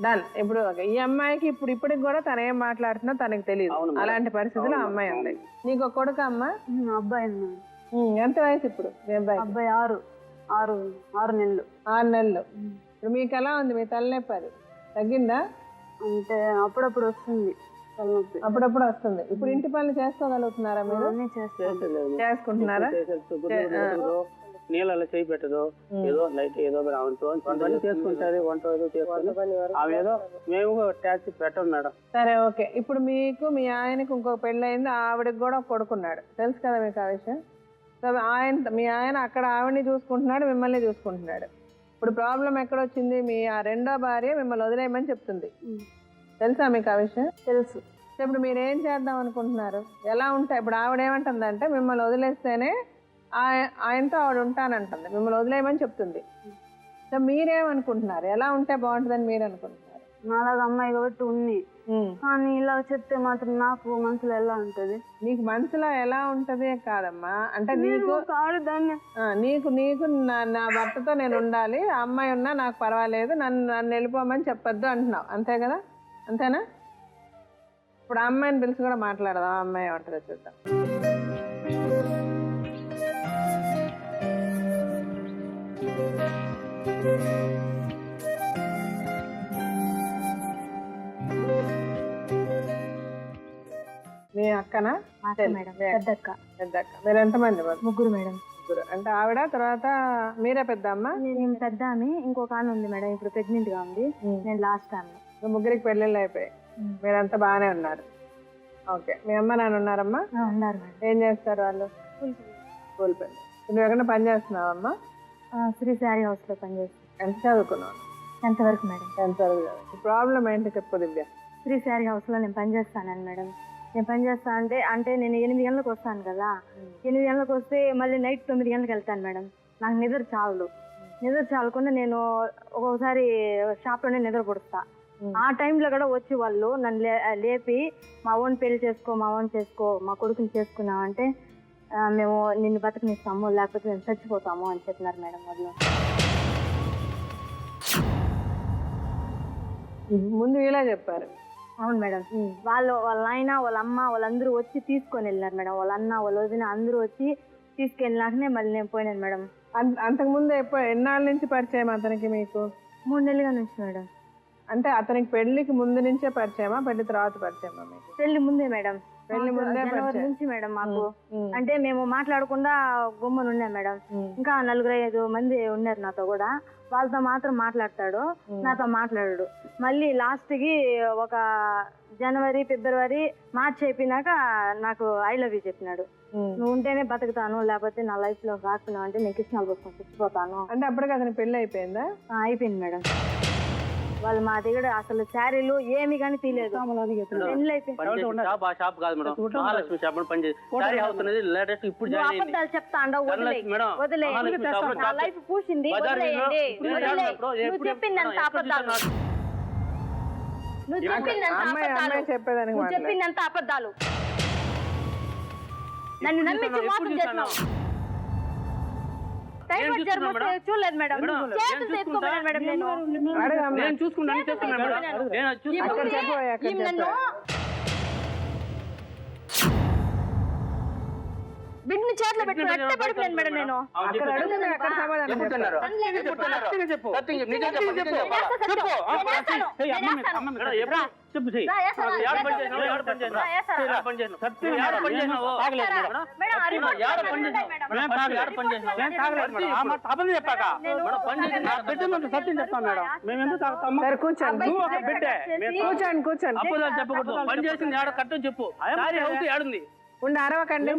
done. ఇప్పుడు ఈ అమ్మాయికి ఇప్పటికి కూడా తను ఏం మాట్లాడుతుందో తనకి తెలియదు. అలాంటి పరిస్థితిలో అమ్మాయి ఉంది. నీకు ఒక కొడుకు అమ్మ? అబ్బాయి. ఎంత వయసు ఇప్పుడు మీ అబ్బాయి? అబ్బాయి 6 నెలలు. 6 నెలలు. ఇప్పుడు మీకు ఎలా ఉంది? మీ తలనొప్పి అది తగ్గిందా? అంటే అప్పుడప్పుడు వస్తుంది తలనొప్పి, అప్పుడప్పుడు వస్తుంది. ఇప్పుడు ఇంటి పనులు చేసుకోగలుగుతున్నారా మీరు? చేసుకుంటున్నారా? నీళ్ళలో చేయి పెట్టదు, ఏదో లైట్ ఏదో చేసుకుంటారు, వంట ఏదో చేసుకుంటారు. ఆమె ఏదో మేము ట్యాక్సీ పెట్టం మేడం. సరే, ఓకే. ఇప్పుడు మీకు మీ ఆయనకు ఇంకొక పెళ్ళయింది, ఆవిడకి కూడా కొడుకున్నాడు, తెలుసు కదా మీకు ఆ విషయం? సో మీ ఆయన అక్కడ ఆవిడని చూసుకుంటున్నాడు, మిమ్మల్ని చూసుకుంటున్నాడు. ఇప్పుడు ప్రాబ్లం ఎక్కడొచ్చింది? మీ ఆ రెండో భార్య మిమ్మల్ని వదిలేయమని చెప్తుంది, తెలుసా మీకు ఆ విషయం? తెలుసు. ఇప్పుడు మీరు ఏం చేద్దాం అనుకుంటున్నారు? ఎలా ఉంటాయి? ఇప్పుడు ఆవిడ ఏమంటుందంటే మిమ్మల్ని వదిలేస్తేనే ఆయనతో ఆవిడ ఉంటానంటుంది, మిమ్మల్ని వదిలేయమని చెప్తుంది. సో మీరేమనుకుంటున్నారు? ఎలా ఉంటే బాగుంటుందని మీరు అనుకుంటున్నారు? నాలాగా అమ్మాయి కాబట్టి ఉంది, కానీ ఇలా చెప్తే మాత్రం నాకు మనసులో ఎలా ఉంటది? నీకు మనసులో ఎలా ఉంటది కాదమ్మా, అంటే నీకు నీకు నా భర్తతో నేను ఉండాలి, ఆ అమ్మాయి ఉన్నా నాకు పర్వాలేదు, నన్ను వెళ్ళిపోమని చెప్పొద్దు అంటున్నావు, అంతే కదా? అంతేనా? ఇప్పుడు ఆ అమ్మాయిని పిలిచి కూడా మాట్లాడదాం, ఆ అమ్మాయి ఏమంటుందో చూద్దాం. మీ అక్కనా? మేడం, పెద్దక్క. మీరు ఎంతమంది? 3 మేడం. అంటే ఆవిడ తర్వాత మీరే పెద్ద అమ్మ? నేను పెద్ద ఆమె, ఇంకొక ఆమె ఉంది మేడం, ఇప్పుడు ప్రెగ్నెంట్ గా ఉంది, నేను లాస్ట్ ఆమె. ముగ్గురికి పెళ్ళిళ్ళు అయిపోయాయి, మీరంతా బాగానే ఉన్నారు. ఓకే, మీ అమ్మ నాన్న ఉన్నారమ్మా? ఉన్నారు మేడం. ఏం చేస్తారు వాళ్ళు? స్కూల్ పని. నువ్వు ఎక్కడ పని చేస్తున్నావమ్మా? శ్రీ శారీ హౌస్ లో పనిచేస్తాను. ఎంత చదువుకున్నావు? 10th వరకు మేడం. 10th వరకు. ప్రాబ్లం ఏంటి చెప్పు దివ్య. శ్రీ శారీ హౌస్ లో నేను పనిచేస్తాను మేడం. నేను పనిచేస్తా అంటే నేను 8 గంటలకు వస్తాను కదా, 8 గంటలకు వస్తే మళ్ళీ నైట్ 9 గంటలకు వెళ్తాను మేడం. నాకు నిద్ర చాలకుండా నేను ఒక్కొక్కసారి షాప్లోనే నిద్ర పుడుస్తా. ఆ టైంలో కూడా వచ్చి వాళ్ళు నన్ను లేపి మా ఓన్ పెళ్లి చేసుకో, మా కొడుకుని చేసుకున్నాం అంటే మేము నిన్ను బతకనిస్తాము, లేకపోతే మేము చచ్చిపోతాము అని చెప్పినారు మేడం వాళ్ళు. ముందు ఇలా చెప్పారు? అవును మేడం. వాళ్ళ ఆయన, వాళ్ళ అమ్మ, వాళ్ళందరూ వచ్చి తీసుకొని వెళ్ళినారు మేడం. వాళ్ళ అన్న, వాళ్ళ వదిన అందరూ వచ్చి తీసుకెళ్ళినాకనే మళ్ళీ నేను పోయినాను మేడం. అంతకుముందు ఎన్నాళ్ళ నుంచి పరిచయం అతనికి మీకు? 3 నెలలుగా నుంచి మేడం. అంటే అతనికి పెళ్లికి ముందు నుంచే పరిచయమా, పెళ్లి తర్వాత పరిచయమా మీకు? పెళ్లి ముందే మేడం. పెళ్లి ముందే జనవరి నుంచి మేడం మాకు. అంటే మేము మాట్లాడకుండా గుమ్మను ఉన్నాం మేడం. ఇంకా 4-5 మంది ఉన్నారు నాతో కూడా. వాళ్ళతో మాత్రం మాట్లాడతాడు, నాతో మాట్లాడాడు. మళ్ళీ లాస్ట్ కి ఒక జనవరి ఫిబ్రవరి మార్చి అయిపోయినాక నాకు ఐ లవ్ యూ చెప్పినాడు. నువ్వు ఉంటేనే బతుకుతాను, లేకపోతే నా లైఫ్ లో రాకున్నావు అంటే నేను కృష్ణాలు కోసం చచ్చిపోతాను. అంటే అప్పటికి అతని పెళ్లి అయిపోయిందా? అయిపోయింది మేడం. వాళ్ళు మా దగ్గర అసలు శారీలు ఏమి కానీ తీయలేదు. పెళ్లి అయిపోయింది. షాప్ కాదు మేడం, మహాలక్ష్మి షాప్ పనిచేసి అవుతున్నది లేటెస్ట్ ఇప్పుడు జాయిన్ అయింది. అబద్ధాలు చెప్తా అండవు, మేడం, వదిలే. నా లైఫ్ పూసింది, వదిలేయండి. నువ్వు చెప్పిందంత అబద్ధాలు, నువ్వు చెప్పిందంత అబద్ధాలు, చెప్పేదానికి నువ్వు చెప్పిందంత అబద్ధాలు. నన్ను నమ్మించి మోసం చేసినావు. టైఫాయిడ్ జ్వరం వస్తే చూడలేదు మేడం, చేతులు తెచ్చుకోమన్నాను మేడం. నేను చూసుకున్నాను బిడ్డని చేతిలో పెట్టుకుని పడిపోయాను మేడం. నేను చెప్పకూడదు. పని చేసింది ఆడ కట్టని చెప్పు. ఏడుంది ఉండి అరవకండి.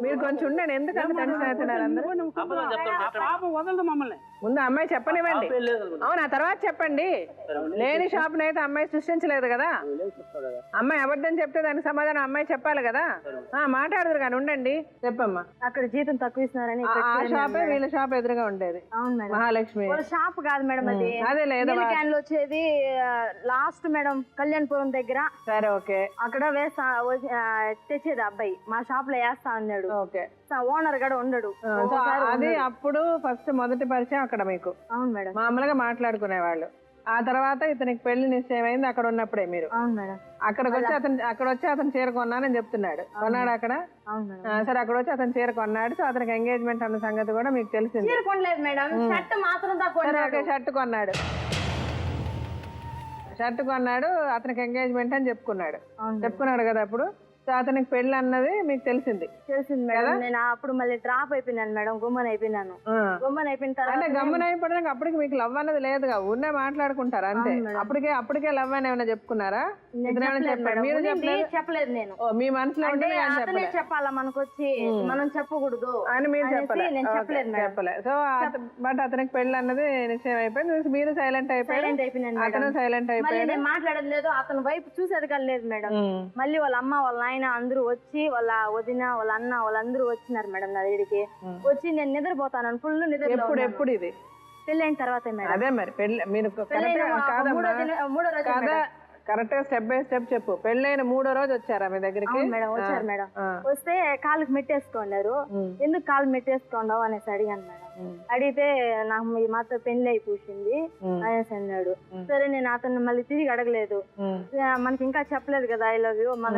మీరు కొంచెం ఉండండి, ఎందుకంటే టెన్షన్ అవుతున్నారు అందరూ. ముందు అమ్మాయి చెప్పనివ్వండి. అవునా, తర్వాత చెప్పండి. లేని షాప్ అయితే అమ్మాయి సృష్టించలేదు కదా. అమ్మాయి అబద్ధం చెప్తే దానికి సమాధానం అమ్మాయి చెప్పాలి కదా. మాట్లాడదు కానీ ఉండండి. చెప్పమ్మా. అక్కడ జీతం తక్కువ ఇస్తున్నారని ఆ షాపే వీళ్ళ షాప్ ఎదురుగా ఉండేది. అవును మేడం, మహాలక్ష్మి షాప్ కాదు మేడం అది. అదే లేదు క్యాన్లు వచ్చేది లాస్ట్ మేడం కళ్యాణపురం దగ్గర. సరే ఓకే. అక్కడ వేస్తా తెచ్చేది అబ్బాయి, మా షాప్ లో వేస్తా అన్నాడు. ఓకే. ఓనర్ కూడా ఉండడు. అది అప్పుడు ఫస్ట్ మొదటి పరిచయం అక్కడ మీకు. అవును మేడం. మామూలుగా మాట్లాడుకునేవాళ్ళు. ఆ తర్వాత ఇతనికి పెళ్లి నిశ్చయమైంది అక్కడ ఉన్నప్పుడే మీరు. అవును మేడం. అక్కడ వచ్చి అతను చీర కొన్నానని చెప్తున్నాడు. కొన్నాడు అక్కడ. అవును మేడం. సరే, అక్కడ వచ్చి అతను చీర కొన్నాడు. సో అతనికి ఎంగేజ్మెంట్ అన్న సంగతి కూడా మీకు తెలిసింది. చీర కొనలేదు మేడం, షర్ట్ మాత్రం. షర్ట్ కొన్నాడు, అతనికి ఎంగేజ్మెంట్ అని చెప్పుకున్నాడు కదా అప్పుడు. సో అతనికి పెళ్లి అన్నది మీకు తెలిసింది మేడం. నేను అప్పుడు మళ్ళీ డ్రాప్ అయిపోయినాను మేడం, గుమ్మన్ అయిపోయినాను. గుమ్మన్ అయిపోయిన తర్వాత అంటే గమ్మన్ అయిపోవడానికి అప్పటికి మీకు లవ్ అన్నది లేదుగా, ఉన్నే మాట్లాడుకుంటారు అంతే. అప్పటికే లవ్ అని ఏమైనా చెప్పుకున్నారా? మీరు చెప్పలేదు. నేను మీ మనసులో అతనే చెప్పాలా మనకొచ్చి, మనం చెప్పకూడదు అని మీరు నేను చెప్పలేదు. సో బట్ అతనికి పెళ్లి అన్నది నిశ్చయం అయిపోయింది. మీరు సైలెంట్ అయిపోయాను, అతను సైలెంట్ అయిపోయాడు. నేను మాట్లాడలేదు, అతని వైపు చూసేది కానీ లేదు మేడం. మళ్ళీ వాళ్ళ అమ్మ వాళ్ళ ఆయన అందరూ వచ్చి, వాళ్ళ వదిన వాళ్ళ అన్న వాళ్ళందరూ వచ్చినారు మేడం నా దగ్గరికి. వచ్చి నేను నిద్రపోతాను, ఫుల్ నిద్ర. ఎప్పుడు ఇది పెళ్ళైన తర్వాత మేడం. అదే మరి పెళ్లి మీరు కరెక్ట్ గా స్టెప్ బై స్టెప్ చెప్పు. పెళ్ళైన 3వ రోజు వచ్చారా మీ దగ్గరికి? మేడం వచ్చారు మేడం. వస్తే కాలుకి మెట్టేసుకున్నారు. ఎందుకు కాలు మెట్టేసుకున్నావు అనేసి అడిగాను మేడం. అడిగితే నాకు మీ మాతో పెళ్లి అయి పూసింది అనేసి అన్నాడు. సరే, నేను అతను మళ్ళీ తిరిగి అడగలేదు. మనకి ఇంకా చెప్పలేదు కదా ఐ లవ్ యూ, మన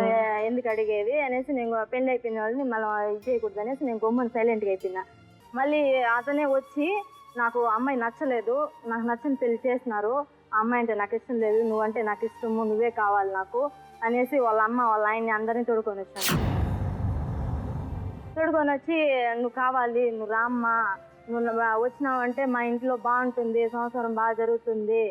ఎందుకు అడిగేది అనేసి నేను పెళ్లి అయిపోయిన వాళ్ళని మళ్ళీ ఇది చేయకూడదు అనేసి నేను గొమ్మని సైలెంట్ గా అయిపోయినా. మళ్ళీ అతనే వచ్చి, నాకు అమ్మాయి నచ్చలేదు, నాకు నచ్చని పెళ్లి చేసినారు, ఆ అమ్మాయి అంటే నాకు ఇష్టం లేదు, నువ్వంటే నాకు ఇష్టము, నువ్వే కావాలి నాకు అనేసి వాళ్ళ అమ్మ వాళ్ళ ఆయన్ని అందరినీ తోడుకొని వచ్చాను. తోడుకొని వచ్చి, నువ్వు కావాలి, నువ్వు రామ్మా, నువ్వు వచ్చినావు అంటే మా ఇంట్లో బాగుంటుంది, సంవత్సరం బాగా జరుగుతుంది,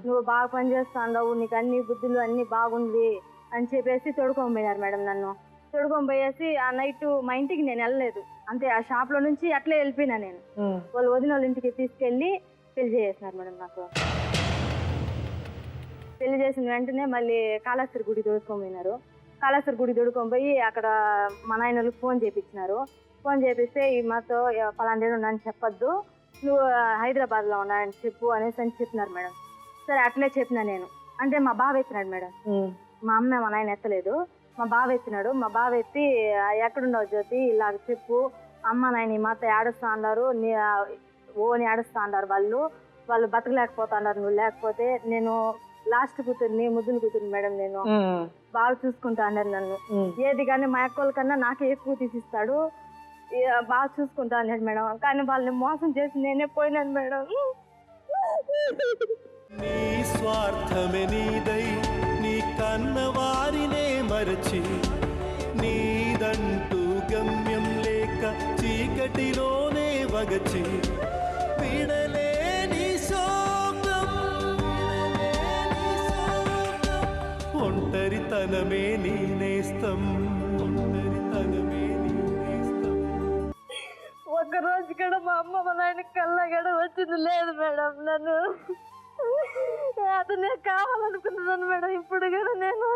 నువ్వు బాగా పనిచేస్తావు, నీకు అన్ని బుద్ధులు అన్ని బాగుంది అని చెప్పేసి తోడుకొని పోయారు మేడం. నన్ను తోడుకొని పోయేసి ఆ నైట్ మా ఇంటికి నేను వెళ్ళలేదు, అంతే. ఆ షాప్ లో నుంచి అట్లే వెళ్ళిపోయినా నేను. వాళ్ళు వదిన వాళ్ళ ఇంటికి తీసుకెళ్లి పెళ్లి చేసేసినారు మేడం. నాకు పెళ్లి చేసిన వెంటనే మళ్ళీ కాళేశ్వరి గుడి తోడుకొని పోయినారు. కాళేశ్వరి గుడి తోడుకొని పోయి అక్కడ మా నాయనలకు ఫోన్ చేయించినారు. ఫోన్ చేపిస్తే ఈ మాతో పలాండేడు ఉన్నాను చెప్పొద్దు, నువ్వు హైదరాబాద్లో ఉన్నాయని చెప్పు అనేసి అని చెప్పినారు మేడం. సరే అట్లే చెప్పినా నేను. అంటే మా బావ ఎత్తినాడు మేడం, మా అమ్మ మా నాయన ఎత్తలేదు, మా బావ ఎత్తినాడు. మా బావ ఎత్తి, ఎక్కడున్నావు జ్యోతి, ఇలాగ చెప్పు, అమ్మ నాయన ఈ మాతో ఏడుస్తా అన్నారు, ఓని ఏడుస్తా అన్నారు, వాళ్ళు బతకలేకపోతున్నారు, నువ్వు లేకపోతే. నేను లాస్ట్ కూతుర్ని, ముద్దులు కూతుర్ని మేడం, నేను బాగా చూసుకుంటా అన్నారు నన్ను. ఏది కానీ మా అక్కల కన్నా నాకే ఎక్కువ తీసిస్తాడు, బాగా చూసుకుంటా అన్నాడు మేడం. కానీ వాళ్ళని మోసం చేసి నేనే పోయినాను మేడం. నీ స్వార్థమే నీదై, నీ కన్న వారినే మరచి, నీదంటూ గమ్యం లేక చీకటిలోనే వగచి, విడలేని ఒంటరితనమే నీ నేస్తం, ఒంటరితనమే నీ నేస్తం. ఒక్క రోజు కూడా మా అమ్మ మా నాయన కళ్ళ కూడా వచ్చింది లేదు మేడం. నన్ను అతనే కావాలనుకున్నాను మేడం. ఇప్పుడు కూడా నేను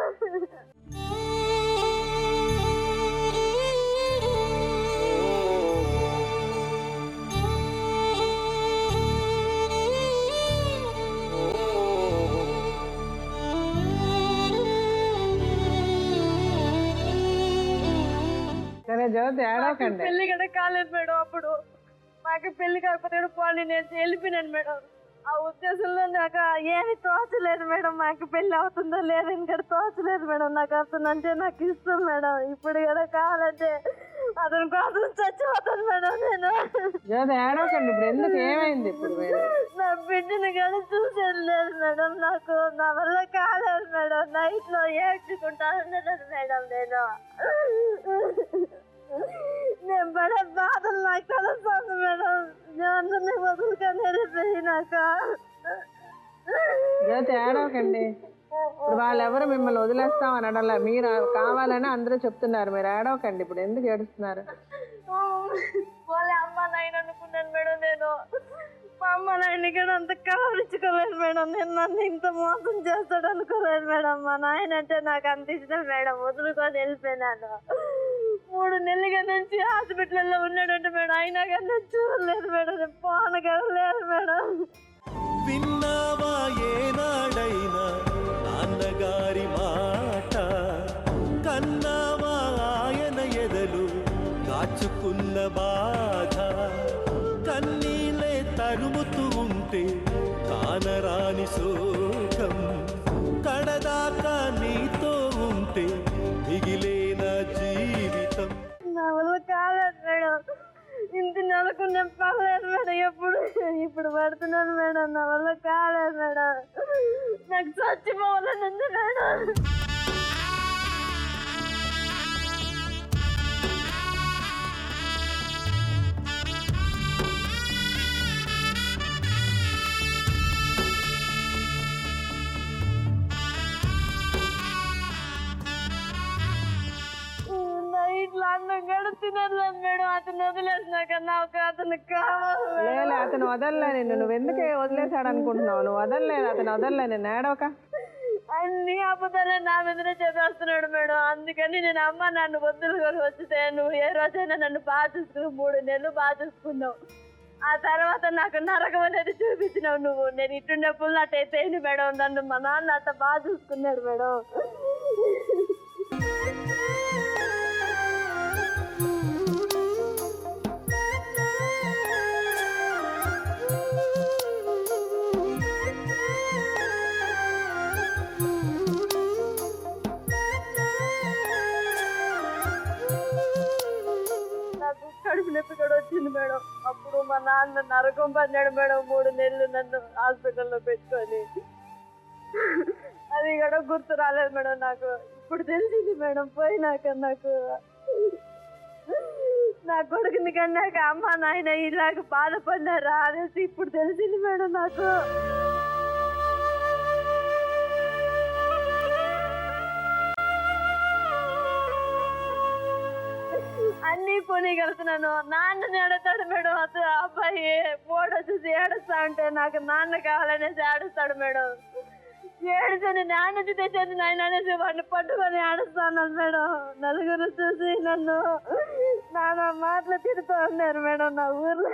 సరే జ్యోతి ఏడవకండి. పెళ్లి కూడా కాలేదు మేడం. అప్పుడు మాకు పెళ్లి కాకపోతే కూడా పోనీ నేను వెళ్ళిపోయినాను మేడం. ఆ ఉద్దేశంలో నాకు ఏమి తోచలేదు మేడం. మాకు పెళ్లి అవుతుందో లేదని కూడా తోచలేదు మేడం. నాకు అతను అంటే నాకు ఇష్టం మేడం. ఇప్పుడు కూడా కావాలంటే అతని కోసం చచ్చిపోతాను మేడం నేను. జ్యోతి ఏడవకండి. ఇప్పుడు ఎందుకు ఏమైంది? ఇప్పుడు మీరు నా బిడ్డను కూడా చూసేది లేదు మేడం. నాకు నా వల్ల కాలేదు మేడం. నైట్ లో ఏడ్చుకుంటా ఉండలేదు మేడం. నేను పడే బాధలు నాకు తెలుస్తుంది మేడం. నేను అందరినీ వదులుకొని వెళ్ళిపోయినాక జ్యోతి ఏడవకండి. ఇప్పుడు వాళ్ళెవరు మిమ్మల్ని వదిలేస్తామని అనలా, మీరు కావాలని అందరూ చెప్తున్నారు. మీరు ఏడవకండి. ఇప్పుడు ఎందుకు ఏడుస్తున్నారు? వాళ్ళ అమ్మ నాయన అనుకున్నాను మేడం. నేను మా అమ్మ నాయన కూడా అంత కవరించుకోలేదు మేడం. నేను నన్ను ఇంత మోసం చేస్తాడు అనుకోలేదు మేడం. మా నాయన అంటే నాకు అంత ఇష్టం మేడం. వదులుకొని వెళ్ళిపోయినాను. 3 నెలలుగా నుంచి హాస్పిటల్లో ఉన్నాడంటే మేడం. అయినా కానీ నేను చూడలేదు మేడం. నేను పోనగలేదు మేడం. విన్నావా ఏనాడైనా నాన్నగారి మాట, కన్నావా ఆయన ఎదలు కాచుకున్న బాధ, కన్నీళ్ళే తరుముతూ ఉంటే కానరాని శోకం, కడదాకా నీతో ఉంటే మిగిలేన జీవితం. నా వల్ల కాలేదు మేడం. ఇంటి నెలకు నేను పడలేదు మేడం. ఇప్పుడు పడుతున్నాను మేడం. నా వల్ల కాలేదు మేడం. నాకు చచ్చిపోవాలని ఉంది మేడం. నైట్లో అన్నం కూడా తినలేదు మేడం. అతను వదిలేసినాక నాకు అతను కావాలి. లేదు, అతను వదలలే నిన్ను. నువ్వు ఎందుకు వదిలేసాడు అనుకుంటున్నావు? నువ్వు వదలలేదు, అతను వదలలే నిన్ను. ఏడవక. అన్ని అబద్ధాలే నా మీదనే చెప్పేస్తున్నాడు మేడం. అందుకని నేను అమ్మ నన్ను వద్దులుకొని వచ్చితే నువ్వు ఏ రోజైనా నన్ను బాగా చూసుకుని 3 నెలలు బాగా చూసుకున్నావు. ఆ తర్వాత నాకు నరకం అనేది చూపించినావు నువ్వు. నేను ఇట్టున్నప్పుడు అట్టయితే మేడం. నన్ను మా నాన్న అట్ట బాగా చూసుకున్నాడు మేడం. నాకు కడుపు నొప్పి కూడా వచ్చింది మేడం. అప్పుడు మా నాన్న నరకం పడినాడు మేడం. 3 నెలలు నన్ను హాస్పిటల్లో పెట్టుకొని. అది కూడా గుర్తు రాలేదు మేడం నాకు. ఇప్పుడు తెలిసింది మేడం పోయినాక. నాకు నా కొడుకుని కన్నాక అమ్మ నాయన ఇలాగ బాధపడినారా అనేసి ఇప్పుడు తెలిసింది మేడం నాకు. అన్నీ కొనిగలుగుతున్నాను. నాన్నని ఏడుస్తాడు మేడం. అసలు అబ్బాయి ఫోటో చూసి ఏడుస్తా ఉంటే నాకు నాన్న కావాలనేసి ఏడుస్తాడు మేడం. ఏడుచని నాన్న తెచ్చేది నాయన అనేసి వాడిని పట్టుకొని ఏడుస్తాను మేడం. నలుగురు చూసి నన్ను నాన్న మాటలు తిడుతూ ఉన్నారు మేడం నా ఊర్లో.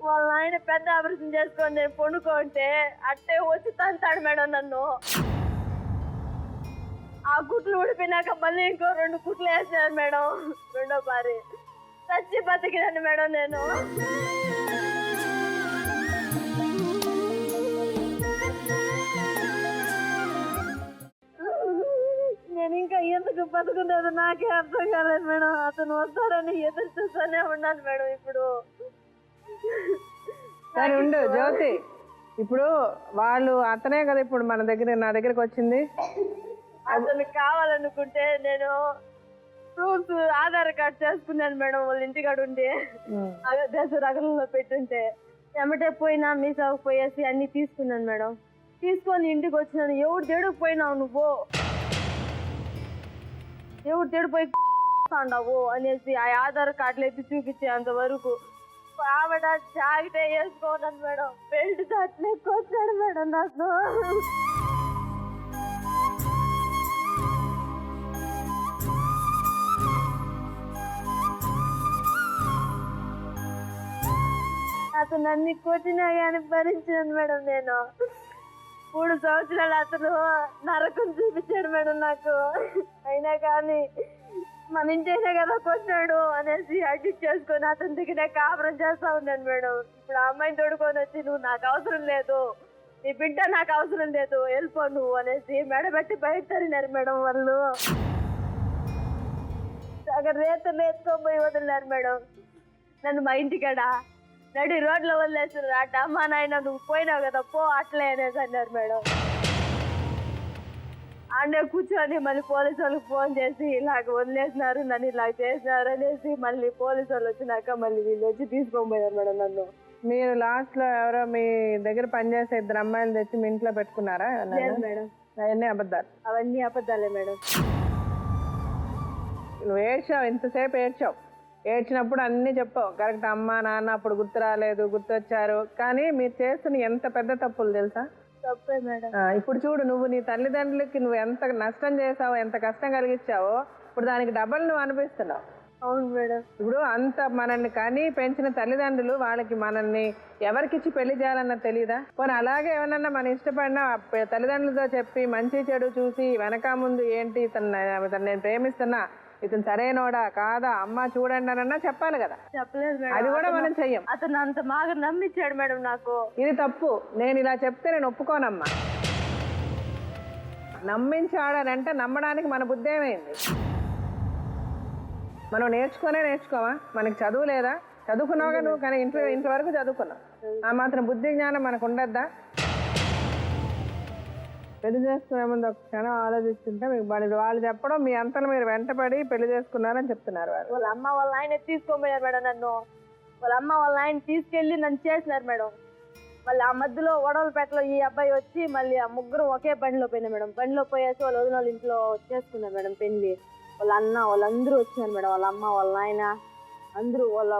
వాళ్ళ ఆయన పెద్ద ఆపరేషన్ చేసుకొని నేను పండుకుంటే అట్టే వచ్చి తంతాడు మేడం నన్ను. ఆ కుట్లు ఊడిపోయినాక మళ్ళీ ఇంకో 2 కుట్లు వేసాను మేడం. రెండో పారి చచ్చి బతికినాను మేడం నేను. నేను ఇంకా ఎందుకు బతుకునేది నాకే అర్థం కాలేదు మేడం. అతను వస్తాడని ఎదురు చూస్తూనే ఉన్నాను మేడం. ఇప్పుడు సరే ఉండు జ్యోతి, ఇప్పుడు వాళ్ళు అతనే కదా ఇప్పుడు మన దగ్గర నా దగ్గరికి వచ్చింది. అతను కావాలనుకుంటే నేను ప్రూఫ్స్ ఆధార్ కార్డ్ చేసుకున్నాను మేడం. వాళ్ళ ఇంటికాడ ఉండి దశ రగంలో పెట్టుంటే ఎమ్మటే పోయినా మిస్ అవ్వకపోయేసి అన్ని తీసుకున్నాను మేడం. తీసుకొని ఇంటికి వచ్చినాను. ఎవరు తేడుకు పోయినావు నువ్వు, ఎవరు తేడిపోయి ఉండవు అనేసి ఆ ఆధార్ కార్డులు ఎత్తి చూపించేంత వరకు ఆవిడ జాకెట్ వేసుకోన్నాను మేడం. బెల్ట్ అట్లే కొట్టాడు మేడం నాకు. అతను అన్ని కొట్టినా కానీ భరించాను మేడం. నేను 3 సంవత్సరాలు అతను నరకం చూపించాడు మేడం నాకు. అయినా కానీ మన ఇంటైనా కదా కొట్టాడు అనేసి అడ్జస్ట్ చేసుకొని అతని దగ్గర కాపురం చేస్తా ఉన్నాను మేడం. ఇప్పుడు ఆ అమ్మాయిని తోడుకొని వచ్చి నువ్వు నాకు అవసరం లేదు, నీ బిడ్డ నాకు అవసరం లేదు, వెళ్ళిపో నువ్వు అనేసి మెడబెట్టి బయట తరినారు మేడం వాళ్ళు. అక్కడ రేతలు ఎత్తుకోపోయి వదిలినారు మేడం నన్ను. మా ఇంటికాడ నడి రోడ్లో వదిలేసారు. అట్ట అమ్మా నాయన నువ్వు పోయినావు కదా పో అట్లే అనేసి అన్నారు మేడం. ఆడే కూర్చొని మళ్ళీ పోలీసు వాళ్ళకి ఫోన్ చేసి ఇలాగ వదిలేసినారు, నన్ను ఇలా చేసినారు అనేసి మళ్ళీ పోలీసు వాళ్ళు వచ్చినాక మళ్ళీ వీళ్ళు వచ్చి తీసుకోపోయారు మేడం నన్ను. మీరు లాస్ట్ లో ఎవరో మీ దగ్గర పనిచేసే 2 అమ్మాయిలు తెచ్చి మీ ఇంట్లో పెట్టుకున్నారా? మేడం అవన్నీ అబద్ధాలు. అవన్నీ అబద్ధాలే మేడం. నువ్వు ఏడ్చావు, ఇంతసేపు ఏడ్చావు. ఏడ్చినప్పుడు అన్నీ చెప్పావు కరెక్ట్. అమ్మ నాన్న అప్పుడు గుర్తు రాలేదు, గుర్తొచ్చారు. కానీ మీరు చేస్తున్న ఎంత పెద్ద తప్పులు తెలుసా? తప్పే మేడం. ఇప్పుడు చూడు, నువ్వు నీ తల్లిదండ్రులకి నువ్వు ఎంత నష్టం చేసావో, ఎంత కష్టం కలిగించావో, ఇప్పుడు దానికి డబల్ నువ్వు అనిపిస్తున్నావు. అవును మేడం. ఇప్పుడు అంత మనల్ని కానీ పెంచిన తల్లిదండ్రులు వాళ్ళకి మనల్ని ఎవరికిచ్చి పెళ్లి చేయాలన్నది తెలీదా? పోనీ అలాగే ఏమన్నా మన ఇష్టపడినా తల్లిదండ్రులతో చెప్పి మంచి చెడు చూసి వెనక ముందు ఏంటి ఇతను నేను ప్రేమిస్తున్నా, ఇతను సరైనోడా కాదా అమ్మ చూడండి అన్నా చెప్పాలి కదా. చెప్పలేదు మేడం. అది కూడా మనం చెయ్యం. అతను అంత బాగా నమ్మించాడు మేడం నాకు. ఇది తప్పు. నేను ఇలా చెప్తే నేను ఒప్పుకోనమ్మా. నమ్మించాడనంటే నమ్మడానికి మన బుద్ధి ఏమైంది? మనం నేర్చుకోవా? మనకి చదువు లేదా? చదువుకున్నావుగా నువ్వు, కానీ ఇంతవరకు చదువుకున్నావు. ఆ మాత్రం బుద్ధి జ్ఞానం మనకు ఉండద్దా? పెళ్లి చేసుకునే ముందు ఒక క్షణం ఆలోచిస్తుంటే మీకు వాళ్ళు చెప్పడం మీ అంతలో మీరు వెంటపడి పెళ్లి చేసుకున్నారని చెప్తున్నారు. వాళ్ళ అమ్మ వాళ్ళ ఆయన తీసుకోపోయారు మేడం నన్ను. వాళ్ళ అమ్మ వాళ్ళ ఆయన తీసుకెళ్లి నన్ను చేసినారు మేడం. మళ్ళీ ఆ మధ్యలో వడవలపేటలో ఈ అబ్బాయి వచ్చి మళ్ళీ ఆ ముగ్గురు ఒకే బండిలో పోయినా మేడం. బండిలో పోయేసి వాళ్ళ వదిన వాళ్ళ ఇంట్లో చేసుకున్నారు మేడం పెళ్లి. వాళ్ళ అన్న వాళ్ళందరూ వచ్చినారు మేడం. వాళ్ళ అమ్మ వాళ్ళ ఆయన అందరూ వాళ్ళ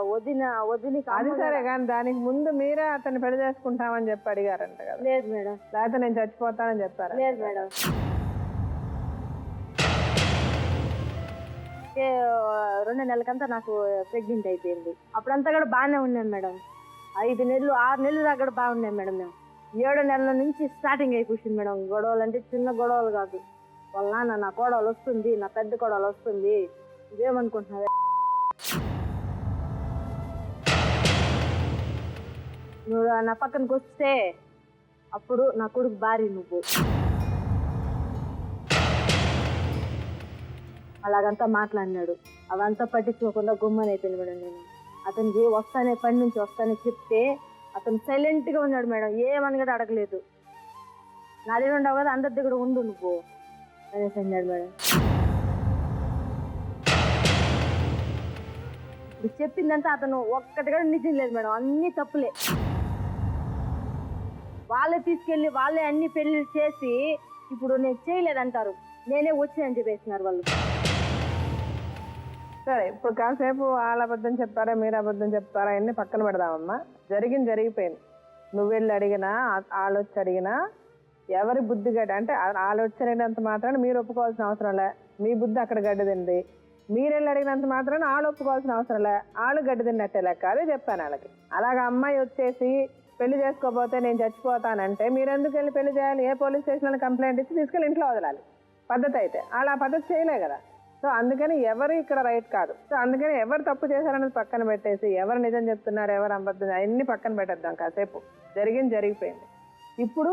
వదినికి. అది సరే, కానీ దానికి ముందు మీరే అతన్ని పెళ్లి చేసుకుంటామని చెప్పి అడిగారంట కదా? లేదు మేడం. లేకపోతే నేను చచ్చిపోతానని చెప్పారు? లేదు మేడం. 2 నెలలకంతా నాకు ప్రెగ్నెంట్ అయిపోయింది. అప్పుడంతా కూడా బాగానే ఉన్నాను మేడం. 5 నెలలు 6 నెలలు దాకా కూడా బాగున్నాను మేడం. మేము 7 నెలల నుంచి స్టార్టింగ్ అయిపోయింది మేడం. గొడవలు అంటే చిన్న గొడవలు కాదు. వాళ్ళ నాన్న నా కోడలు వస్తుంది, నా పెద్ద కోడలు వస్తుంది, ఇదేమనుకుంటున్నావే నువ్వు నా పక్కనకి వస్తే అప్పుడు నా కొడుకు భార్య నువ్వు, అలాగంతా మాట్లాడినాడు. అవంతా పట్టించుకోకుండా గుమ్మనైపోయింది మేడం. నేను అతనికి వస్తానే పని నుంచి వస్తానే చెప్తే అతను సైలెంట్గా ఉన్నాడు మేడం. ఏమని కూడా అడగలేదు. నా దగ్గర ఉండవు కదా, అందరి దగ్గర ఉండు నువ్వు అనేసి అన్నాడు మేడం. ఇప్పుడు చెప్పిందంతా అతను ఒక్కటి కూడా నిజం లేదు మేడం. అన్ని తప్పులే. వాళ్ళే తీసుకెళ్ళి వాళ్ళే అన్ని పెళ్లి చేసి ఇప్పుడు నేను చేయలేదంటారు. నేనే వచ్చానని చెప్పేసినారు వాళ్ళు. సరే, ఇప్పుడు కాసేపు వాళ్ళ అబద్ధం చెప్పారా మీరు అబద్ధం చెప్పారా అన్నీ పక్కన పెడదామమ్మా. జరిగిపోయింది. నువ్వు వెళ్ళి అడిగినా ఆలోచి అడిగినా ఎవరి బుద్ధి గడ్డ అంటే ఆలోచి అడిగినంత మాత్రాన మీరు ఒప్పుకోవాల్సిన అవసరం లే. మీ బుద్ధి అక్కడ గడ్డ తింది. మీరు వెళ్ళి అడిగినంత మాత్రాన వాళ్ళు ఒప్పుకోవాల్సిన అవసరం లే. వాళ్ళు గడ్డ తిన్నట్టే లెక్క. అదే చెప్పాను వాళ్ళకి. అలాగే అమ్మాయి వచ్చేసి పెళ్లి చేసుకోకపోతే నేను చచ్చిపోతానంటే మీరెందుకు వెళ్ళి పెళ్లి చేయాలి? ఏ పోలీస్ స్టేషన్లో కంప్లైంట్ ఇచ్చి తీసుకెళ్ళి ఇంట్లో వదలాలి పద్ధతి అయితే. అలా పద్ధతి చేయలే కదా. సో అందుకని ఎవరు ఇక్కడ రైట్ కాదు. సో అందుకని ఎవరు తప్పు చేశారనేది పక్కన పెట్టేసి ఎవరు నిజం చెప్తున్నారు ఎవరు అబద్ధం అవన్నీ పక్కన పెట్టేద్దాం కాసేపు. జరిగిపోయింది. ఇప్పుడు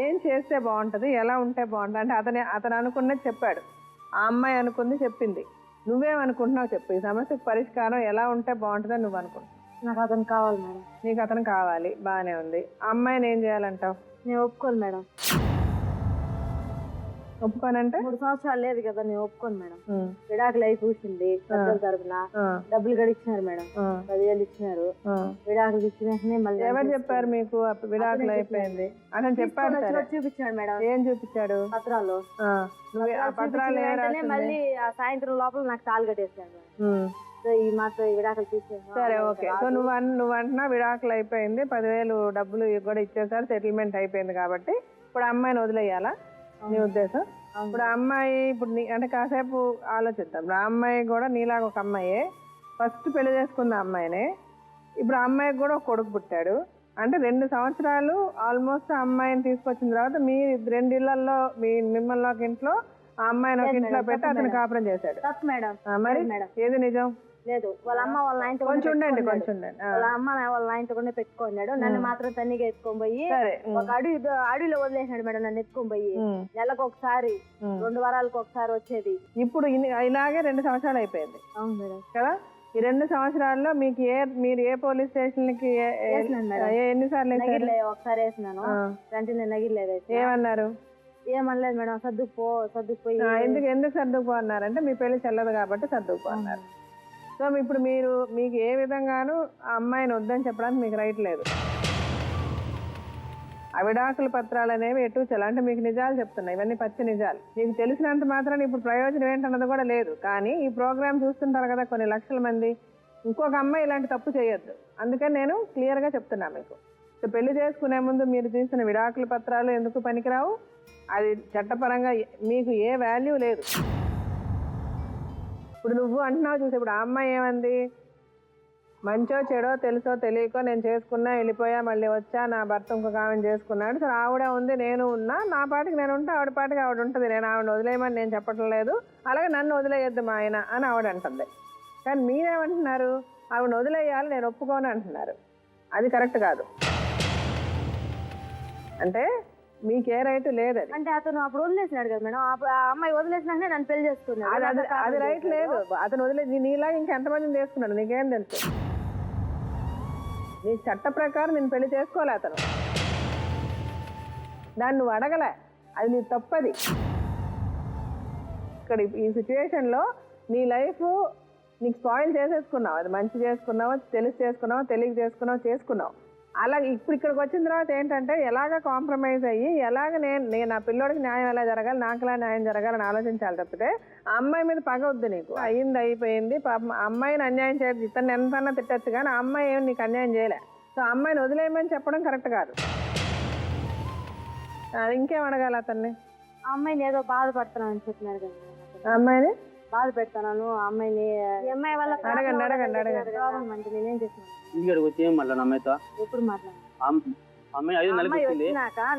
ఏం చేస్తే బాగుంటుంది, ఎలా ఉంటే బాగుంటుంది అంటే అతను అనుకున్నది చెప్పాడు, ఆ అమ్మాయి అనుకుంది చెప్పింది. నువ్వేమనుకుంటున్నావు చెప్పు. ఈ సమస్యకు పరిష్కారం ఎలా ఉంటే బాగుంటుందని నువ్వు అనుకుంటున్నావు? నాకు అతను కావాలి మేడం. నీకు అతను కావాలి, బాగానే ఉంది. ఆ అమ్మాయిని ఏం చేయాలంటావు? నేను ఒప్పుకోను మేడం. ఒప్పుకోనంటే 3 సంవత్సరాలు లేదు కదా, నేను ఒప్పుకోను మేడం. విడాకులు అయి కూర్చుంది పెద్దల తరపున డబ్బులు గడిచినారు మేడం, 10,000 ఇచ్చినారు. విడాకులు ఇచ్చిన వెంటనే మళ్ళీ ఎవరు చెప్పారు మీకు విడాకులు అయిపోయింది? అతను చెప్పాడు. చూపించాడు మేడం. ఏం చూపించాడు? పత్రాలు. ఆ పత్రాలు ఏం రాసింది? మళ్ళీ ఆ సాయంత్రం లోపల నాకు తాళి కట్టేసాడు మేడం. సో ఈ మాత్రం ఈ విడాకులు తీసేసాను. సరే, ఓకే. సో నువ్వు అంటున్నా విడాకులు అయిపోయింది, 10,000 డబ్బులు కూడా ఇచ్చేసారు, సెటిల్మెంట్ అయిపోయింది కాబట్టి ఇప్పుడు అమ్మాయిని వదిలేయాలా నీ ఉద్దేశం? ఇప్పుడు అమ్మాయి ఇప్పుడు అంటే కాసేపు ఆలోచిద్దాం. ఇప్పుడు ఆ అమ్మాయి కూడా నీలాగా ఒక అమ్మాయే, ఫస్ట్ పెళ్లి చేసుకున్న అమ్మాయినే. ఇప్పుడు ఆ అమ్మాయికి కూడా ఒక కొడుకు పుట్టాడు. అంటే 2 సంవత్సరాలు ఆల్మోస్ట్ ఆ అమ్మాయిని తీసుకొచ్చిన తర్వాత మీ 2 ఇళ్లలో మిమ్మల్ని ఒక ఇంట్లో, ఆ అమ్మాయిని ఒక ఇంట్లో పెట్టి అతను కాపురం చేశాడు. తప్పు మేడం. మరి ఏది నిజం? లేదు, వాళ్ళ అమ్మ వాళ్ళ ఆయనతో కొంచెం ఉండండి. వాళ్ళ అమ్మ వాళ్ళ ఆయనతో కూడా పెట్టుకున్నాడు. నన్ను మాత్రం తన్నిగా ఎత్తుకొని పోయి ఒక అడవిలో వదిలేసాడు మేడం. నన్ను ఎత్తుకొని పోయి నెలకు ఒకసారి 2 వారాలకు ఒకసారి వచ్చేది. ఇప్పుడు ఇలాగే 2 సంవత్సరాలు అయిపోయింది. అవును మేడం కదా? ఈ 2 సంవత్సరాల్లో మీకు మీరు ఏ పోలీస్ స్టేషన్ కి ఎన్నిసార్లు ఒకసారి వేసినాను. వెంటనే నగిలేదు. ఏమన్నారు? ఏమనలేదు మేడం. సర్దుకుపోయి ఎందుకు సర్దుకుపో అన్నారంటే మీ పెళ్లి చెల్లదు కాబట్టి సర్దుకుపో అన్నారు. సో ఇప్పుడు మీకు ఏ విధంగానూ ఆ అమ్మాయిని వద్దని చెప్పడానికి మీకు రైట్ లేదు. ఆ విడాకుల పత్రాలు అనేవి ఎటు అంటే మీకు నిజాలు చెప్తున్నాయి, ఇవన్నీ పచ్చి నిజాలు. మీకు తెలిసినంత మాత్రాన్ని ఇప్పుడు ప్రయోజనం ఏంటన్నది కూడా లేదు. కానీ ఈ ప్రోగ్రామ్ చూస్తుంటారు కదా కొన్ని లక్షల మంది, ఇంకొక అమ్మాయి ఇలాంటి తప్పు చేయొద్దు. అందుకని నేను క్లియర్గా చెప్తున్నా మీకు. సో పెళ్లి చేసుకునే ముందు మీరు తీసిన విడాకుల పత్రాలు ఎందుకు పనికిరావు? అది చట్టపరంగా మీకు ఏ వాల్యూ లేదు. ఇప్పుడు నువ్వు అంటున్నావు చూసి, ఇప్పుడు ఆ అమ్మాయి ఏమంది? మంచో చెడో తెలుసో తెలియకో నేను చేసుకున్నా, వెళ్ళిపోయా, మళ్ళీ వచ్చా, నా భర్త ఇంకొక ఆమెను చేసుకున్నాడు. సరే ఆవిడ ఉంది, నేను ఉన్నా, నా పాటికి నేను ఉంటా, ఆవిడ పాటికి ఆవిడ ఉంటుంది. నేను ఆవిడ వదిలేయమని నేను చెప్పటం లేదు, అలాగే నన్ను వదిలేయొద్దు మా ఆయన అని ఆవిడ అంటుంది. కానీ మీరేమంటున్నారు? ఆవిడ వదిలేయాలి, నేను ఒప్పుకోను అంటున్నారు. అది కరెక్ట్ కాదు. అంటే మీకే రైట్ లేదు. అది అంటే అతను అప్పుడు వదిలేసినాడు కదా మేడం. ఆ అమ్మాయి వదిలేసినాక నన్ను పెళ్లి చేసుకున్నాడు. అది రైట్ లేదు. అతను వదిలేసి నీలాగా ఇంకెంతమందిని చేసుకున్నాడు నీకేం తెలుసు? నీ చట్ట ప్రకారం నేను పెళ్లి చేసుకోలే అతను. దాన్ని నువ్వు అడగలే, అది నీ తప్పది. ఇక్కడ ఈ సిచ్యువేషన్లో నీ లైఫ్ నీకు స్పాయిల్ చేసేసుకున్నావు. అది మంచి చేసుకున్నావు, తెలిసి చేసుకున్నావు, తెలియక చేసుకున్నావు. అలాగే ఇప్పుడు ఇక్కడికి వచ్చిన తర్వాత ఏంటంటే ఎలాగ కాంప్రమైజ్ అయ్యి ఎలాగ నేను నా పిల్లోడికి న్యాయం ఎలా జరగాలి, నాకులా న్యాయం జరగాలని ఆలోచించాలి తప్పితే ఆ అమ్మాయి మీద పగ వద్దు నీకు. అయిపోయింది పాపం. అమ్మాయిని అన్యాయం చేయదు. ఇతను ఎంతన్నా తిట్టచ్చు కానీ ఆ అమ్మాయి ఏమి నీకు అన్యాయం చేయలే. సో అమ్మాయిని వదిలేయమని చెప్పడం కరెక్ట్ కాదు. ఇంకేం అడగాలి అతన్ని? ఆ అమ్మాయిని ఏదో బాధపడుతున్నానని చెప్పినారు కదా. ఆ అమ్మాయిని బాధ పెడతాను. ఆ అమ్మాయిని అమ్మాయి వాళ్ళ అడగండి. అంటే నేనేం చేస్తున్నాను? ఇంటికాడికి వచ్చి మళ్ళీ అమ్మాయితో ఎప్పుడు మాట్లాడాను? అమ్మాయి 5 నెలలకు వచ్చింది.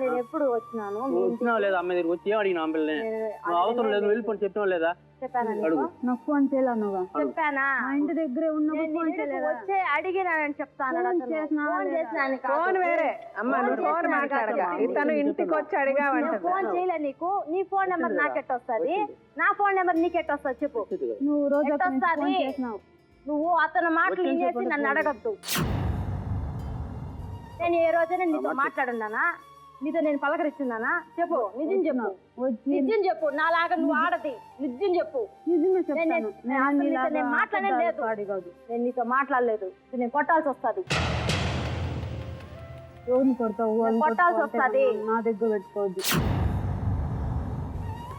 నేను ఎప్పుడు వచ్చినాను? వచ్చినావు లేదా? అమ్మాయి దగ్గరికి వచ్చి అడిగిన అమ్మాయిని అవసరం లేదు వెళ్ళిపోయి చెప్పినావు లేదా? చెప్పాను. నాకు ఫోన్ చేయలేదు. నువ్వు చెప్పానా? ఇంటి దగ్గరే వచ్చే అడిగినానని చెప్తాను. ఫోన్ వేరే అమ్మ, ఫోన్ మాట్లాడగా ఇతను ఇంటికి వచ్చి అడిగావంట. ఫోన్ చేయలే నీకు. నీ ఫోన్ నెంబర్ నాకెట్టొస్తుంది? నా ఫోన్ నెంబర్ నీకెట్టొస్తుంది చెప్పు. నువ్వు రోజు నువ్వు అతను మాటలు చేసి నన్ను అడగద్దు. నేను ఏ రోజైనా నీతో మాట్లాడున్నానా? నీతో నేను పలకరిస్తున్నానా? చెప్పు, నిజం చెప్పు. నాలాగా నువ్వు ఆడది, నిజం చెప్పు. నేను మాట్లాడలేదు. నేను నీతో మాట్లాడలేదు. నేను కొట్టాల్సి వస్తుంది. కొట్టాల్సి వస్తుంది. నా దగ్గర పెట్టుకోవద్దు.